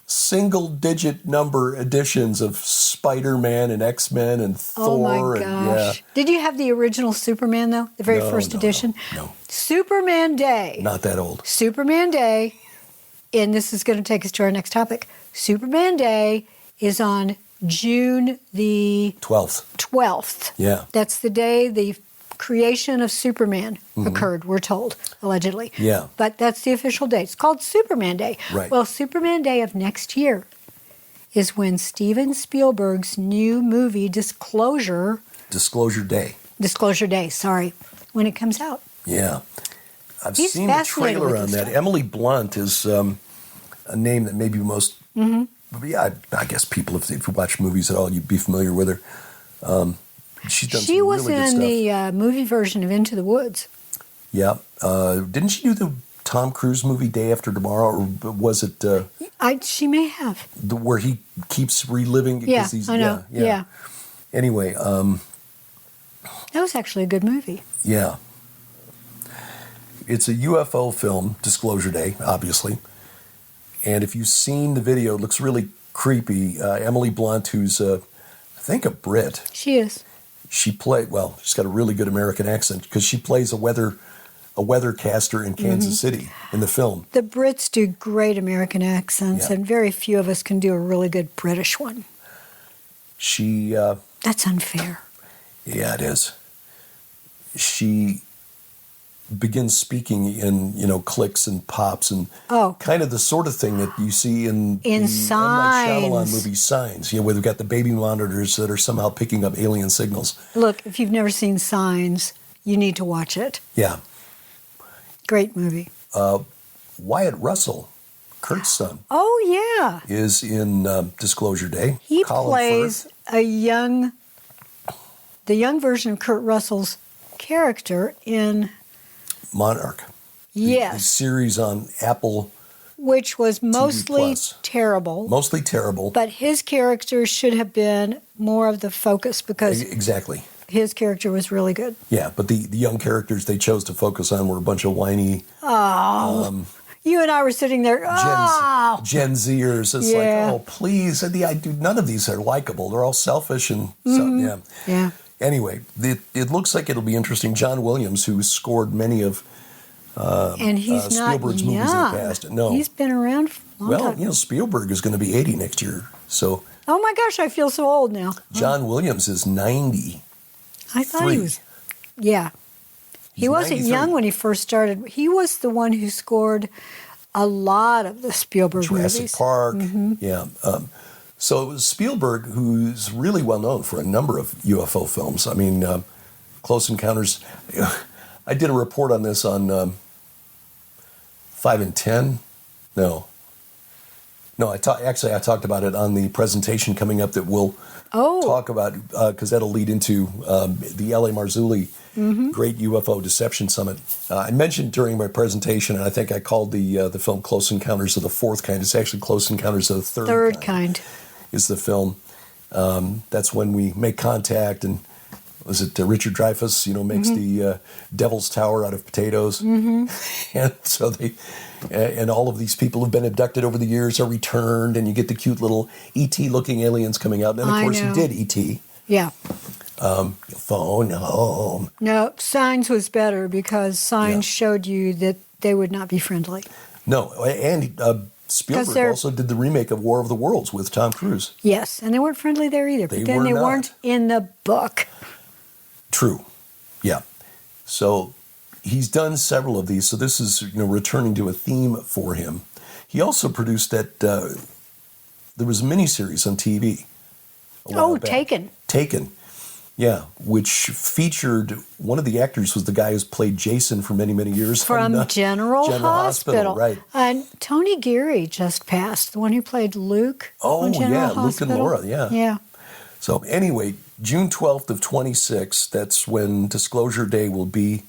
single-digit number editions of Spider-Man and X-Men and Thor. Oh my gosh! And, Did you have the original Superman though? The very first edition. No. Superman Day. Not that old. Superman Day, and this is going to take us to our next topic. Superman Day is on June the 12th. Yeah. That's the day the creation of Superman occurred, we're told, allegedly. Yeah. But that's the official date. It's called Superman Day. Right. Well, Superman Day of next year is when Steven Spielberg's new movie, Disclosure Day, sorry, when it comes out. Yeah. I've He's seen the fascinated trailer with on this that. stuff. Emily Blunt is a name that maybe most... Yeah, I guess people, if you watch movies at all, you'd be familiar with her. She's done She some was really good in stuff. the movie version of Into the Woods. Yeah. Didn't she do the Tom Cruise movie Day After Tomorrow, or was it She may have. where he keeps reliving? Yeah, I know. Yeah. Anyway, That was actually a good movie. yeah. It's a UFO film, Disclosure Day, obviously. And if you've seen the video, it looks really creepy. Emily Blunt, who's, I think, a Brit. She is. She's got a really good American accent because she plays a weathercaster in Kansas City in the film. The Brits do great American accents, Yeah. and very few of us can do a really good British one. She, That's unfair. yeah, it is. She begins speaking in, clicks and pops and kind of the sort of thing that you see in the M. Night Shyamalan Signs. movie Signs, where they've got the baby monitors that are somehow picking up alien signals. Look, if you've never seen Signs, you need to watch it. Yeah. Great movie. Wyatt Russell, Kurt's son, Oh, yeah. is in Disclosure Day. He Colin plays Firth. the young version of Kurt Russell's character in Monarch. The Yes, series on Apple, which was mostly Plus. terrible. mostly terrible. But his character should have been more of the focus because Exactly. his character was really good. Yeah, but the young characters they chose to focus on were a bunch of whiny You and I were sitting there. Oh, Gen Zers. It's Yeah. like, oh, please. None of these are likable. They're all selfish and yeah. yeah. Anyway, it looks like it'll be interesting. John Williams, who scored many of And he's not Spielberg's young. movies in the past. No. He's been around for a long time. Spielberg is going to be 80 next year. So Oh my gosh, I feel so old now. John Williams is 90. I thought he was. Yeah. He He's wasn't 93. young when he first started. He was the one who scored a lot of the Spielberg Jurassic movies. Park. Yeah. So it was Spielberg, who's really well known for a number of UFO films. I mean, Close Encounters. I did a report on this on 5 and 10. No, I talked about it on the presentation coming up that we'll talk about because that'll lead into the L.A. Marzulli Great UFO Deception Summit. I mentioned during my presentation, and I think I called the film Close Encounters of the Fourth Kind. It's actually Close Encounters of the Third Kind. Is the film. That's when we make contact, and was it Richard Dreyfuss, makes the Devil's Tower out of potatoes. And so and all of these people who've been abducted over the years are returned, and you get the cute little ET-looking aliens coming out. And of course, he did ET. Yeah. Phone home. No, Signs was better because Signs showed you that they would not be friendly. No, and Spielberg also did the remake of War of the Worlds with Tom Cruise. Yes, and they weren't friendly there either. But then they weren't in the book. True. Yeah. So he's done several of these. So this is returning to a theme for him. He also produced that. There was a miniseries on TV. Taken. Taken. Yeah, which featured one of the actors was the guy who's played Jason for many, many years. From General Hospital. Right. And Tony Geary just passed, the one who played Luke on General Hospital. Luke and Laura, yeah. Yeah. So anyway, June 12th of 26, that's when Disclosure Day will be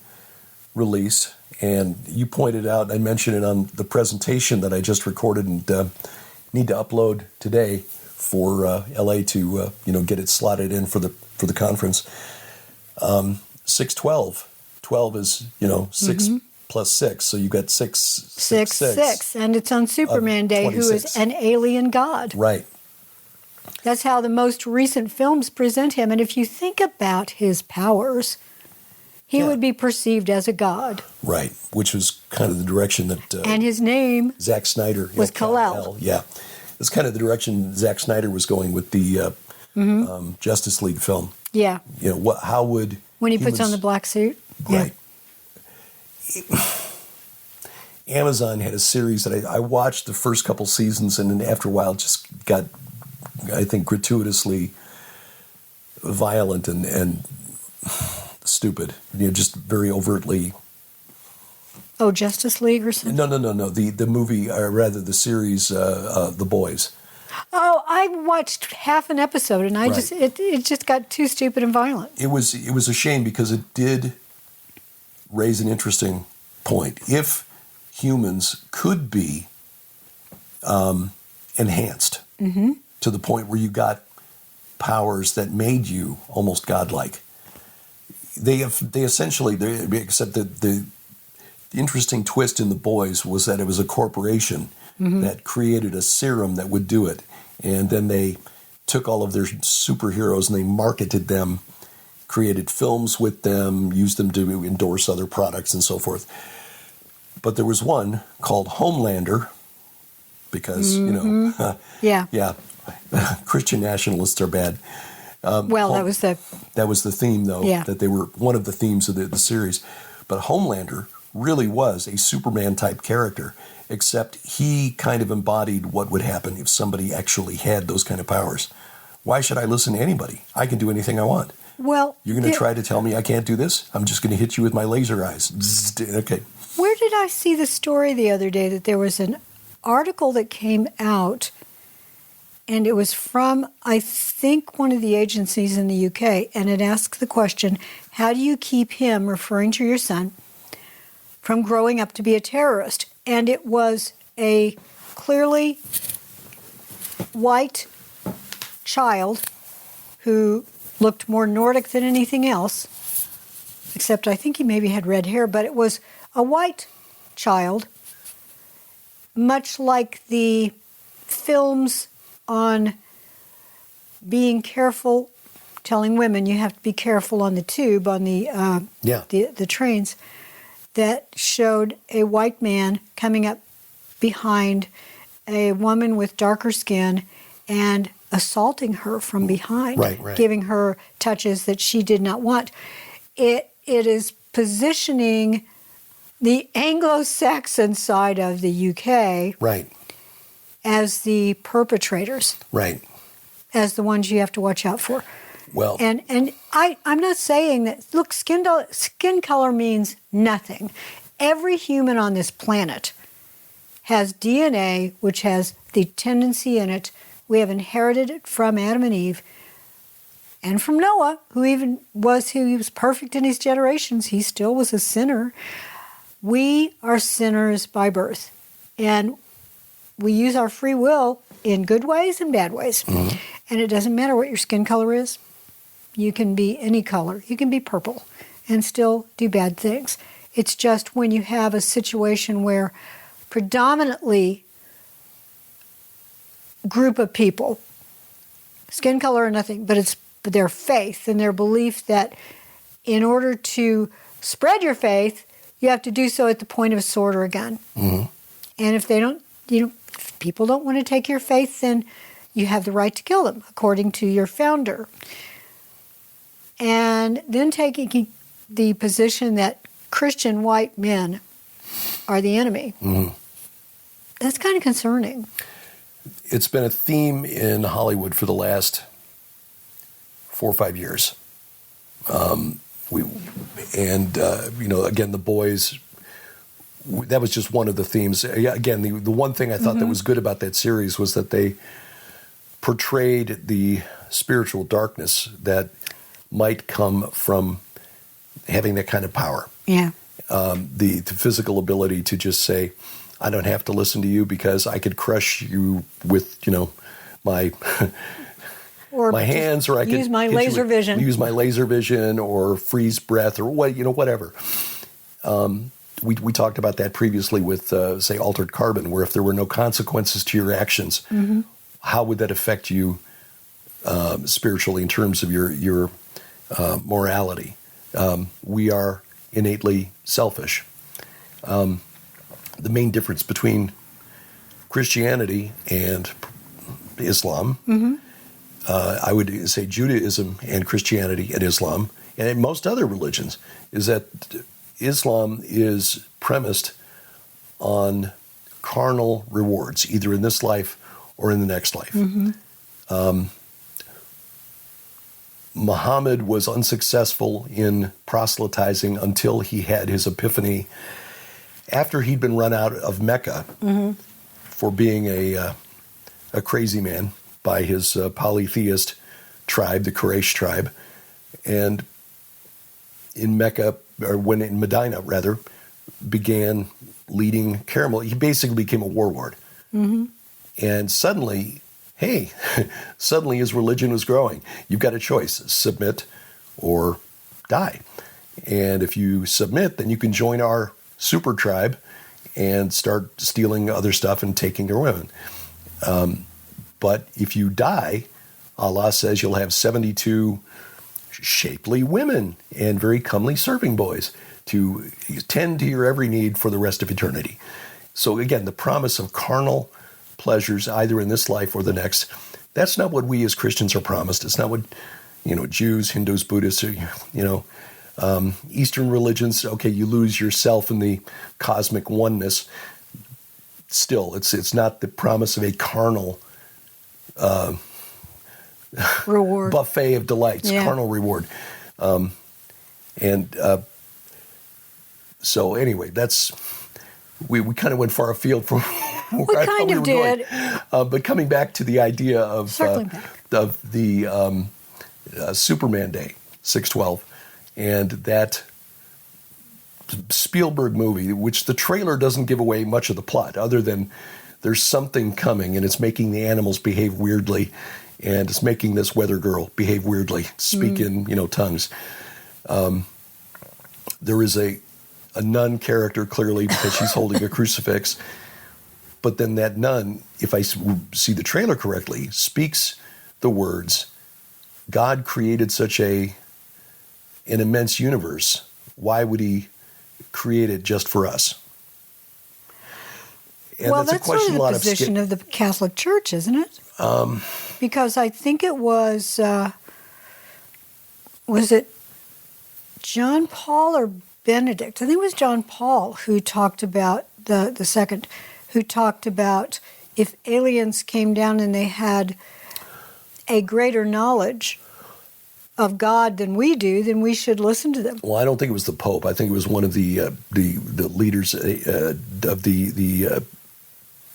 released. And you pointed out, I mentioned it on the presentation that I just recorded and need to upload today for LA to get it slotted in for the conference. 6/12. 12 is 6 plus 6, so you got 6, and it's on Superman Day, who is an alien god. Right. That's how the most recent films present him. And if you think about his powers, he would be perceived as a god. Right, which was kind of the direction that... and his name Zack Snyder was Kal-El. Yeah. That's kind of the direction Zack Snyder was going with the Justice League film. Yeah. How would... When he puts on the black suit. Right. Yeah. Amazon had a series that I watched the first couple seasons, and then after a while it just got, I think, gratuitously violent and stupid. Just very overtly... Oh, Justice League or something? No. The movie, or rather the series, The Boys. Oh, I watched half an episode, and it just got too stupid and violent. It was a shame because it did raise an interesting point. If humans could be enhanced to the point where you got powers that made you almost godlike, except that the interesting twist in The Boys was that it was a corporation that created a serum that would do it. And then they took all of their superheroes and they marketed them, created films with them, used them to endorse other products and so forth. But there was one called Homelander because, yeah, Christian nationalists are bad. That was the theme, though, that they were one of the themes of the series. But Homelander really was a Superman-type character, except he kind of embodied what would happen if somebody actually had those kind of powers. Why should I listen to anybody? I can do anything I want. Well, you're going to try to tell me I can't do this? I'm just going to hit you with my laser eyes. Okay. Where did I see the story the other day that there was an article that came out, and it was from, I think, one of the agencies in the UK, and it asked the question, how do you keep him, referring to your son, from growing up to be a terrorist? And it was a clearly white child who looked more Nordic than anything else, except I think he maybe had red hair, but it was a white child, much like the films on being careful, telling women you have to be careful on the tube, on the trains, that showed a white man coming up behind a woman with darker skin and assaulting her from behind, giving her touches that she did not want. It is positioning the Anglo-Saxon side of the UK as the perpetrators, as the ones you have to watch out for. Well, and I'm not saying that. Look, skin color means nothing. Every human on this planet has DNA which has the tendency in it. We have inherited it from Adam and Eve, and from Noah, he was perfect in his generations. He still was a sinner. We are sinners by birth, and we use our free will in good ways and bad ways. And it doesn't matter what your skin color is. You can be any color. You can be purple and still do bad things. It's just when you have a situation where predominantly group of people, skin color or nothing, but it's their faith and their belief that in order to spread your faith, you have to do so at the point of a sword or a gun. And if they don't, if people don't want to take your faith, then you have the right to kill them, according to your founder. And then the position that Christian white men are the enemy. Mm-hmm. That's kind of concerning. It's been a theme in Hollywood for the last 4 or 5 years. Again, The Boys, that was just one of the themes. Again, the one thing I thought that was good about that series was that they portrayed the spiritual darkness that might come from having that kind of power. Yeah. The physical ability to just say, I don't have to listen to you because I could crush you with, my Or my hands, or I could use my laser vision. Use my laser vision, or freeze breath, or whatever. We talked about that previously with, say, Altered Carbon, where if there were no consequences to your actions, how would that affect you spiritually in terms of your morality? We are innately selfish. The main difference between Christianity and Islam, I would say Judaism and Christianity and Islam, and in most other religions, is that Islam is premised on carnal rewards, either in this life or in the next life. Muhammad was unsuccessful in proselytizing until he had his epiphany after he'd been run out of Mecca for being a crazy man by his polytheist tribe, the Quraysh tribe. And in Mecca, or when in Medina, rather, began leading Carmel. He basically became a warlord. And suddenly his religion was growing. You've got a choice, submit or die. And if you submit, then you can join our super tribe and start stealing other stuff and taking their women. But if you die, Allah says you'll have 72 shapely women and very comely serving boys to tend to your every need for the rest of eternity. So again, the promise of carnal pleasures, either in this life or the next, that's not what we as Christians are promised. It's not what, Jews, Hindus, Buddhists, Eastern religions, okay, you lose yourself in the cosmic oneness. Still, it's not the promise of a carnal reward, buffet of delights, carnal reward. So anyway, that's we kind of went far afield from where I thought we were going. But coming back to the idea of the Superman Day, 6/12, and that Spielberg movie, which the trailer doesn't give away much of the plot, other than there's something coming and it's making the animals behave weirdly, and it's making this weather girl behave weirdly, speak in tongues. There is a nun character, clearly, because she's holding a crucifix. But then that nun, if I see the trailer correctly, speaks the words, God created such an immense universe. Why would he create it just for us? And well, that's sort of the position of the Catholic Church, isn't it? Because I think it was it John Paul or Benedict? I think it was John Paul who talked about the second, who talked about if aliens came down and they had a greater knowledge of God than we do, then we should listen to them. Well, I don't think it was the Pope. I think it was one of the leaders of the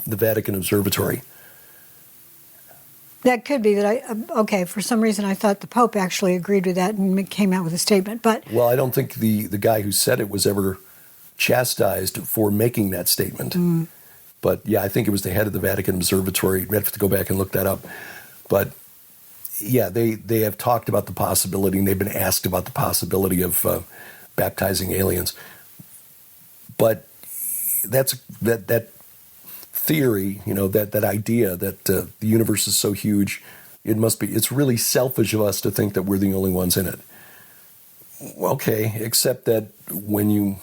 Vatican Observatory. That could be that for some reason I thought the Pope actually agreed with that and came out with a statement. But well, I don't think the guy who said it was ever chastised for making that statement. But yeah, I think it was the head of the Vatican Observatory. We'd have to go back and look that up. But yeah, they have talked about the possibility, and they've been asked about the possibility of baptizing aliens. But that theory, that idea that the universe is so huge, it's really selfish of us to think that we're the only ones in it. Okay, except that when you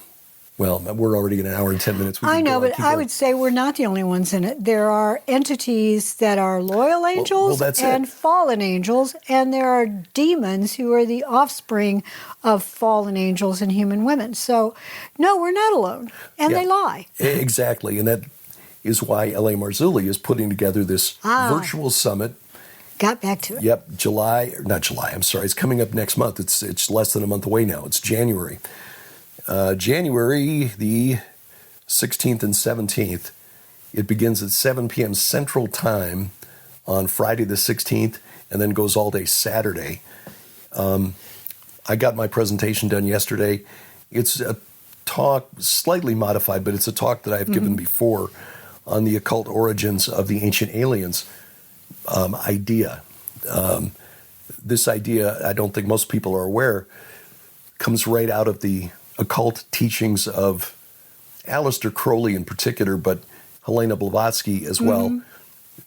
Well, we're already in an hour and 10 minutes. I know, but I would say we're not the only ones in it. There are entities that are loyal angels and fallen angels, and there are demons who are the offspring of fallen angels and human women. So, no, we're not alone, and they lie. Exactly, and that is why L.A. Marzulli is putting together this virtual summit. Got back to it. Yep, it's coming up next month. It's less than a month away now. It's January. January the 16th and 17th. It begins at 7 p.m. Central Time on Friday the 16th and then goes all day Saturday. I got my presentation done yesterday. It's a talk, slightly modified, but it's a talk that I've given before on the occult origins of the ancient aliens idea. This idea, I don't think most people are aware, comes right out of the occult teachings of Aleister Crowley in particular, but Helena Blavatsky as well,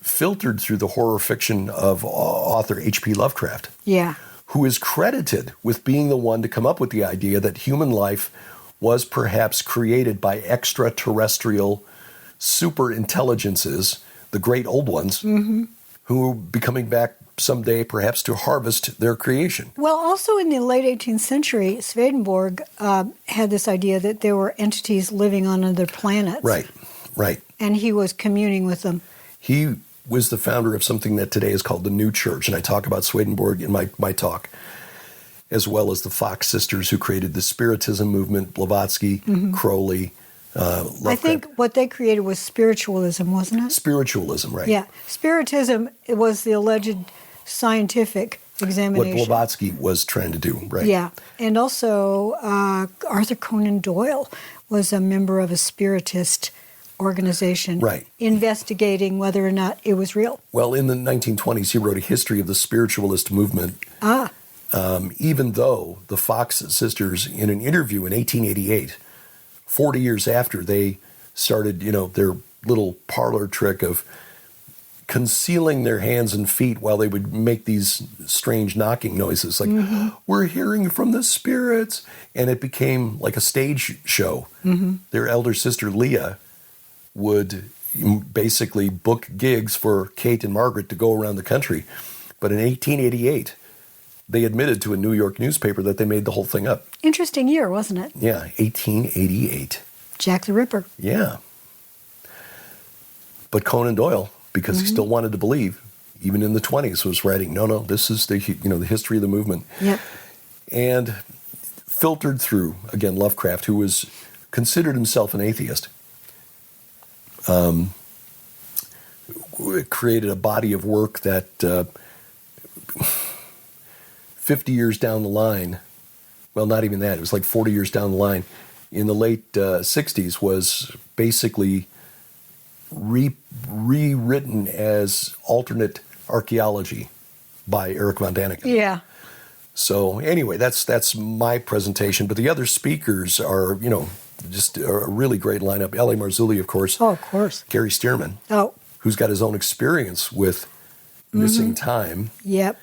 filtered through the horror fiction of author H.P. Lovecraft, who is credited with being the one to come up with the idea that human life was perhaps created by extraterrestrial super intelligences, the great old ones, who will be coming back someday perhaps to harvest their creation. Well, also in the late 18th century, Swedenborg had this idea that there were entities living on other planets. Right. And he was communing with them. He was the founder of something that today is called the New Church, and I talk about Swedenborg in my talk, as well as the Fox sisters who created the Spiritism movement, Blavatsky, Crowley, Lovecraft. I think what they created was spiritualism, wasn't it? Spiritualism, right. Yeah. Spiritism was the alleged scientific examination. What Blavatsky was trying to do, right. Yeah. And also Arthur Conan Doyle was a member of a spiritist organization investigating whether or not it was real. Well, in the 1920s, he wrote a history of the spiritualist movement. Even though the Fox sisters, in an interview in 1888, 40 years after they started, their little parlor trick of concealing their hands and feet while they would make these strange knocking noises, like, we're hearing from the spirits. And it became like a stage show. Their elder sister, Leah, would basically book gigs for Kate and Margaret to go around the country. But in 1888, they admitted to a New York newspaper that they made the whole thing up. Interesting year, wasn't it? Yeah, 1888. Jack the Ripper. Yeah. But Conan Doyle, because he still wanted to believe, even in the 20s, was writing, no, this is the history of the movement. Yep. And filtered through, again, Lovecraft, who was considered himself an atheist, created a body of work that 50 years down the line, well, not even that, it was like 40 years down the line, in the late 60s, was basically rewritten as alternate archaeology by Eric von Däniken. Yeah. So anyway, that's my presentation. But the other speakers are, just a really great lineup. L.A. Marzulli, of course. Oh, of course. Gary Stearman. Oh. Who's got his own experience with missing time. Yep.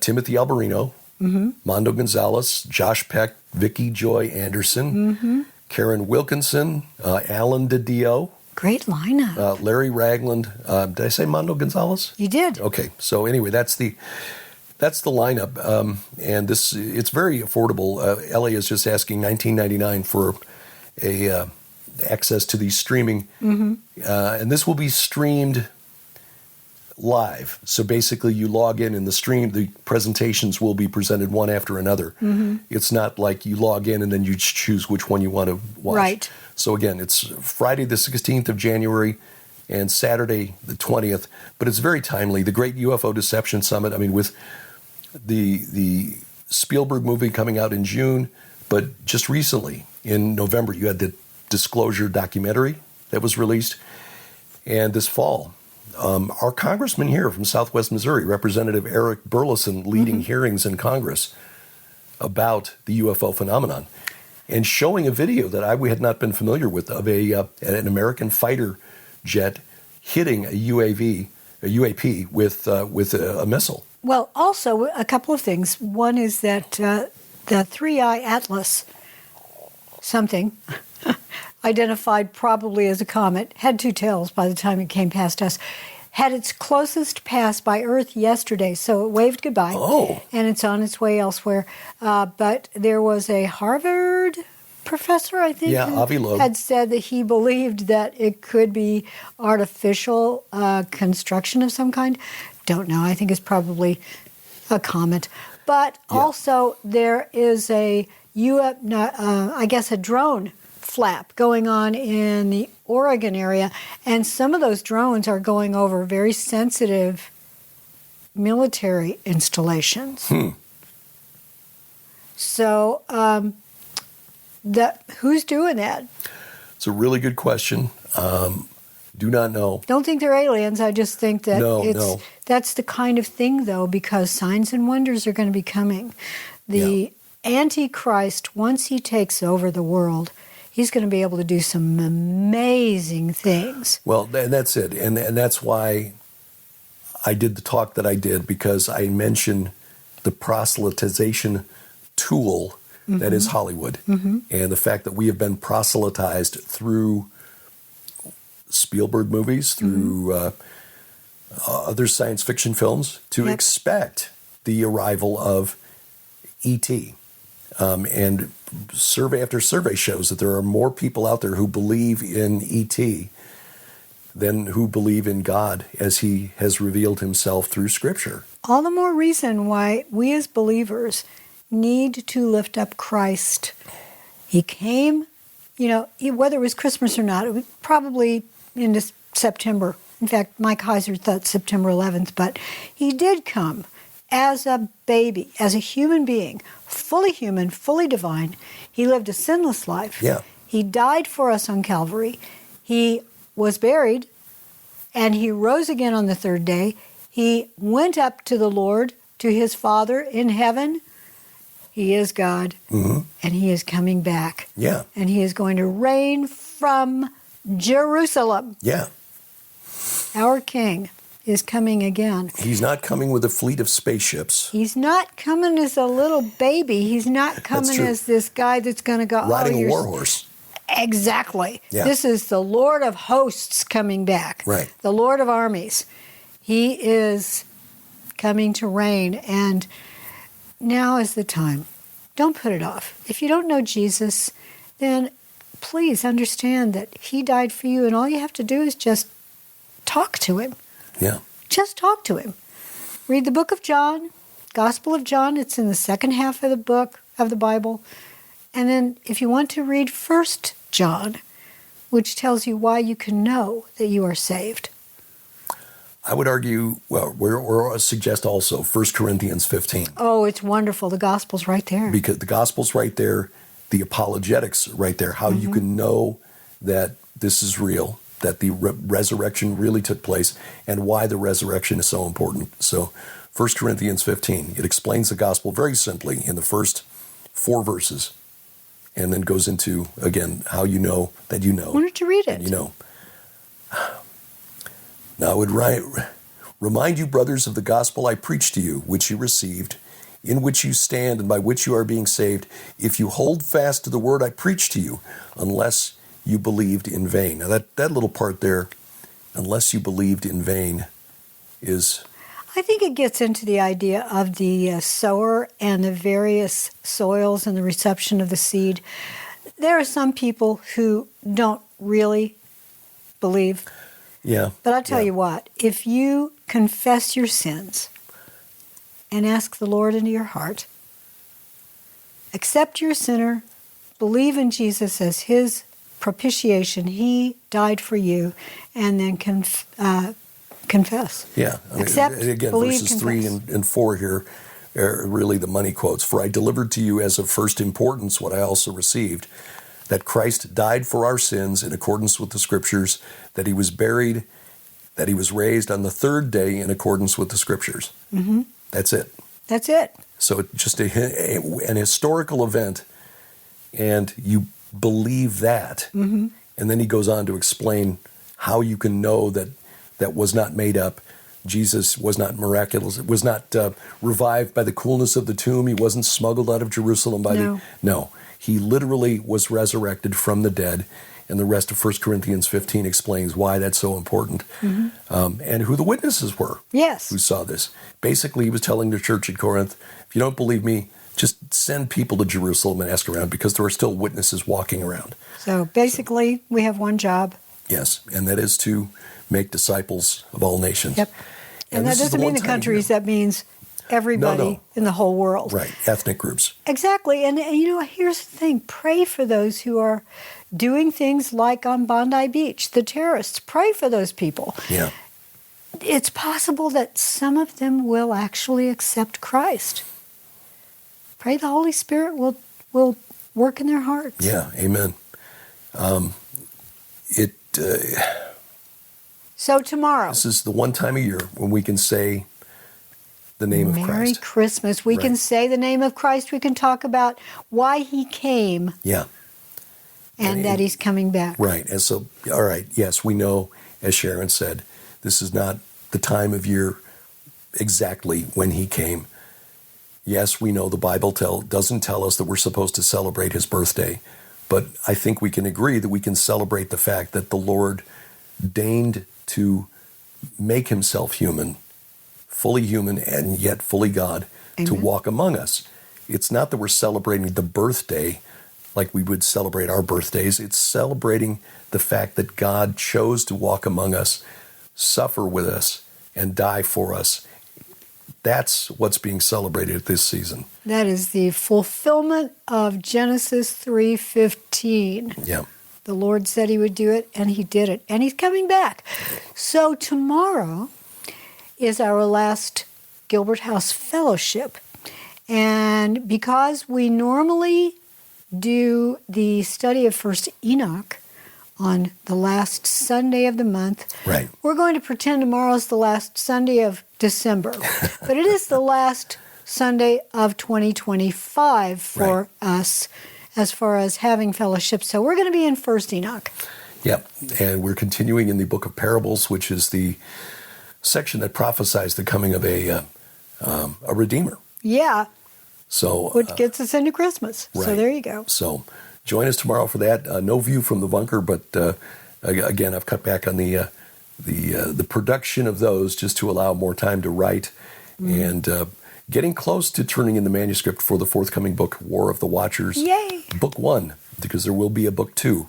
Timothy Alberino. Mondo Gonzalez. Josh Peck. Vicky Joy Anderson. Karen Wilkinson. Alan DiDio. Great lineup. Larry Ragland. Did I say Mondo Gonzalez? You did. Okay. So anyway, that's the lineup. And it's very affordable. LA is just asking $19.99 for access to the streaming. And this will be streamed live. So basically you log in and the presentations will be presented one after another. It's not like you log in and then you choose which one you want to watch. Right. So again, it's Friday the 16th of January and Saturday the 20th, but it's very timely. The Great UFO Deception Summit, with the Spielberg movie coming out in June, but just recently in November you had the Disclosure documentary that was released. And this fall, our congressman here from Southwest Missouri, Representative Eric Burleson, leading hearings in Congress about the UFO phenomenon and showing a video that we had not been familiar with of an American fighter jet hitting a UAP with a missile. Well, also a couple of things. One is that the 3-Eye Atlas something identified probably as a comet, had two tails by the time it came past us, had its closest pass by Earth yesterday, so it waved goodbye. Oh. And it's on its way elsewhere. But there was a Harvard professor, I think, Avi who Loeb, had said that he believed that it could be artificial construction of some kind. Don't know. I think it's probably a comet. But also there is I guess a drone flap going on in the Oregon area, and some of those drones are going over very sensitive military installations. So who's doing that? It's a really good question. Do not know. Don't think they're aliens. I just think that that's the kind of thing, though, because signs and wonders are going to be coming. The Antichrist, once he takes over the world, he's going to be able to do some amazing things. Well, and that's it. And that's why I did the talk that I did, because I mentioned the proselytization tool that is Hollywood, and the fact that we have been proselytized through Spielberg movies, through other science fiction films, to expect the arrival of E.T. And survey after survey shows that there are more people out there who believe in E.T. than who believe in God as he has revealed himself through Scripture. All the more reason why we as believers need to lift up Christ. He came, whether it was Christmas or not, it was probably into September. In fact, Mike Heiser thought September 11th, but he did come as a baby, as a human being, fully human, fully divine. He lived a sinless life. Yeah. He died for us on Calvary. He was buried, and he rose again on the third day. He went up to the Lord, to his Father in heaven. He is God, and he is coming back. Yeah. And he is going to reign from Jerusalem. Yeah. Our King is coming again. He's not coming with a fleet of spaceships. He's not coming as a little baby. He's not coming as this guy that's going to go... riding a war horse. Exactly. Yeah. This is the Lord of hosts coming back. Right. The Lord of armies. He is coming to reign, and now is the time. Don't put it off. If you don't know Jesus, then please understand that he died for you, and all you have to do is just talk to him. Yeah. Just talk to him. Read the book of John, Gospel of John. It's in the second half of the book of the Bible. And then if you want to read 1 John, which tells you why you can know that you are saved. I would argue, we're suggest also 1 Corinthians 15. Oh, it's wonderful. The Gospel's right there. Because the Gospel's right there, the apologetics right there, how you can know that this is real, that the resurrection really took place, and why the resurrection is so important. So 1 Corinthians 15, it explains the gospel very simply in the first 4 verses, and then goes into, again, how you know that you know. Why don't you read it? You know. Now I would remind you, brothers, of the gospel I preached to you, which you received, in which you stand, and by which you are being saved, if you hold fast to the word I preached to you, unless you believed in vain. Now that little part there, unless you believed in vain, is... I think it gets into the idea of the sower and the various soils and the reception of the seed. There are some people who don't really believe. Yeah. But I'll tell you what, if you confess your sins and ask the Lord into your heart, accept you're a sinner, believe in Jesus as his propitiation, he died for you, and then confess. Yeah. Accept, again, believe, verses confess. 3 and 4 here are really the money quotes. For I delivered to you as of first importance what I also received, that Christ died for our sins in accordance with the Scriptures, that he was buried, that he was raised on the third day in accordance with the Scriptures. Mm-hmm. That's it. That's it. So it's just an historical event, and you believe that. Mm-hmm. And then he goes on to explain how you can know that that was not made up. Jesus was not miraculous. It was not revived by the coolness of the tomb. He wasn't smuggled out of Jerusalem by No. No. He literally was resurrected from the dead, and the rest of 1 Corinthians 15 explains why that's so important, and who the witnesses were who saw this. Basically, he was telling the church at Corinth, if you don't believe me, just send people to Jerusalem and ask around, because there are still witnesses walking around. So basically, we have one job. Yes, and that is to make disciples of all nations. Yep. And that doesn't mean the countries, that means everybody in the whole world. Right, ethnic groups. Exactly. And here's the thing. Pray for those who are doing things like on Bondi Beach, the terrorists. Pray for those people. Yeah. It's possible that some of them will actually accept Christ. Pray the Holy Spirit will work in their hearts. Yeah, amen. So tomorrow. This is the one time a year when we can say the name of Christ. Merry Christmas. We can say the name of Christ. We can talk about why he came. Yeah. And that he's coming back. Right. And so, all right, yes, we know, as Sharon said, this is not the time of year exactly when he came. Yes, we know the Bible doesn't tell us that we're supposed to celebrate his birthday, but I think we can agree that we can celebrate the fact that the Lord deigned to make himself human, fully human and yet fully God, to walk among us. It's not that we're celebrating the birthday like we would celebrate our birthdays. It's celebrating the fact that God chose to walk among us, suffer with us, and die for us. That's what's being celebrated this season. That is the fulfillment of Genesis 3:15. Yeah. The Lord said he would do it, and he did it. And he's coming back. So tomorrow is our last Gilbert House Fellowship. And because we normally do the study of First Enoch on the last Sunday of the month, right, we're going to pretend tomorrow's the last Sunday of December. But it is the last Sunday of 2025 for us as far as having fellowship. So we're going to be in First Enoch. Yep. And we're continuing in the book of parables, which is the section that prophesies the coming of a Redeemer. Yeah. So which gets us into Christmas. Right. So there you go. So join us tomorrow for that. No view from the bunker, but again, I've cut back on the production of those just to allow more time to write, and getting close to turning in the manuscript for the forthcoming book, War of the Watchers. Yay! Book 1, because there will be a book 2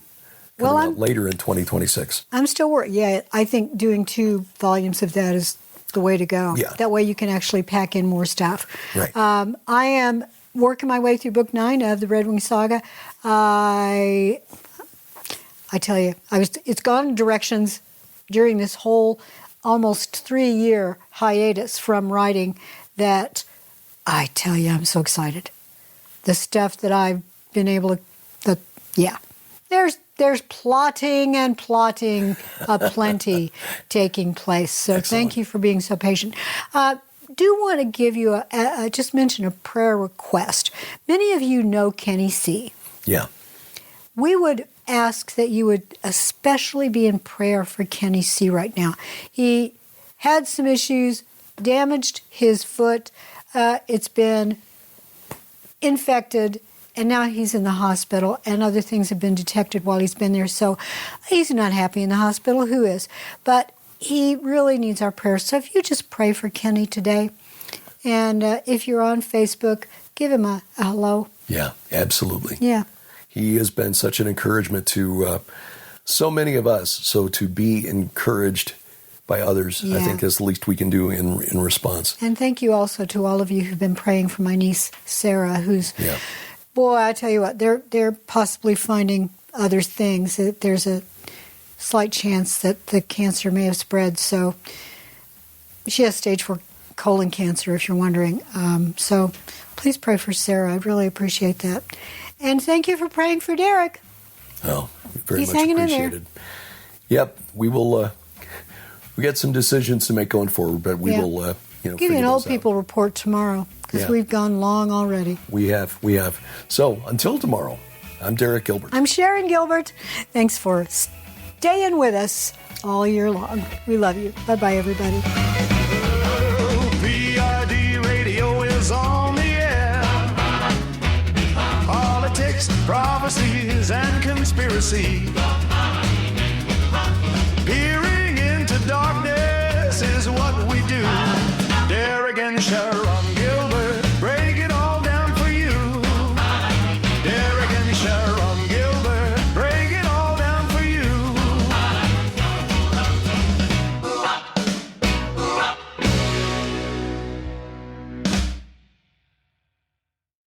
coming out later in 2026. I'm still working. Yeah, I think doing 2 volumes of that is the way to go. Yeah. That way you can actually pack in more stuff. Right. I am working my way through book 9 of the Red Wing Saga. I tell you, it's gone in directions during this whole almost 3-year hiatus from writing that I tell you, I'm so excited. The stuff that I've been able to, there's plotting and plotting aplenty taking place. So Excellent. Thank you for being so patient. Do want to give you just mention a prayer request. Many of you know Kenny C. Yeah. We would ask that you would especially be in prayer for Kenny C. right now. He had some issues, damaged his foot. It's been infected, and now he's in the hospital, and other things have been detected while he's been there. So he's not happy in the hospital. Who is? But he really needs our prayers. So if you just pray for Kenny today, and if you're on Facebook, give him a hello. Yeah, absolutely. Yeah. He has been such an encouragement to so many of us. So to be encouraged by others, I think is the least we can do in response. And thank you also to all of you who've been praying for my niece, Sarah, who's, boy, I tell you what, they're possibly finding other things. There's a slight chance that the cancer may have spread. So she has stage 4 colon cancer, if you're wondering. So please pray for Sarah. I'd really appreciate that. And thank you for praying for Derek. Oh, very He's much hanging appreciated. in there. Yep, we will. We got some decisions to make going forward, but we will. Give you an old people report tomorrow because we've gone long already. We have. So until tomorrow, I'm Derek Gilbert. I'm Sharon Gilbert. Thanks for staying with us all year long. We love you. Bye-bye, everybody. PID radio is on the air. Politics, receive.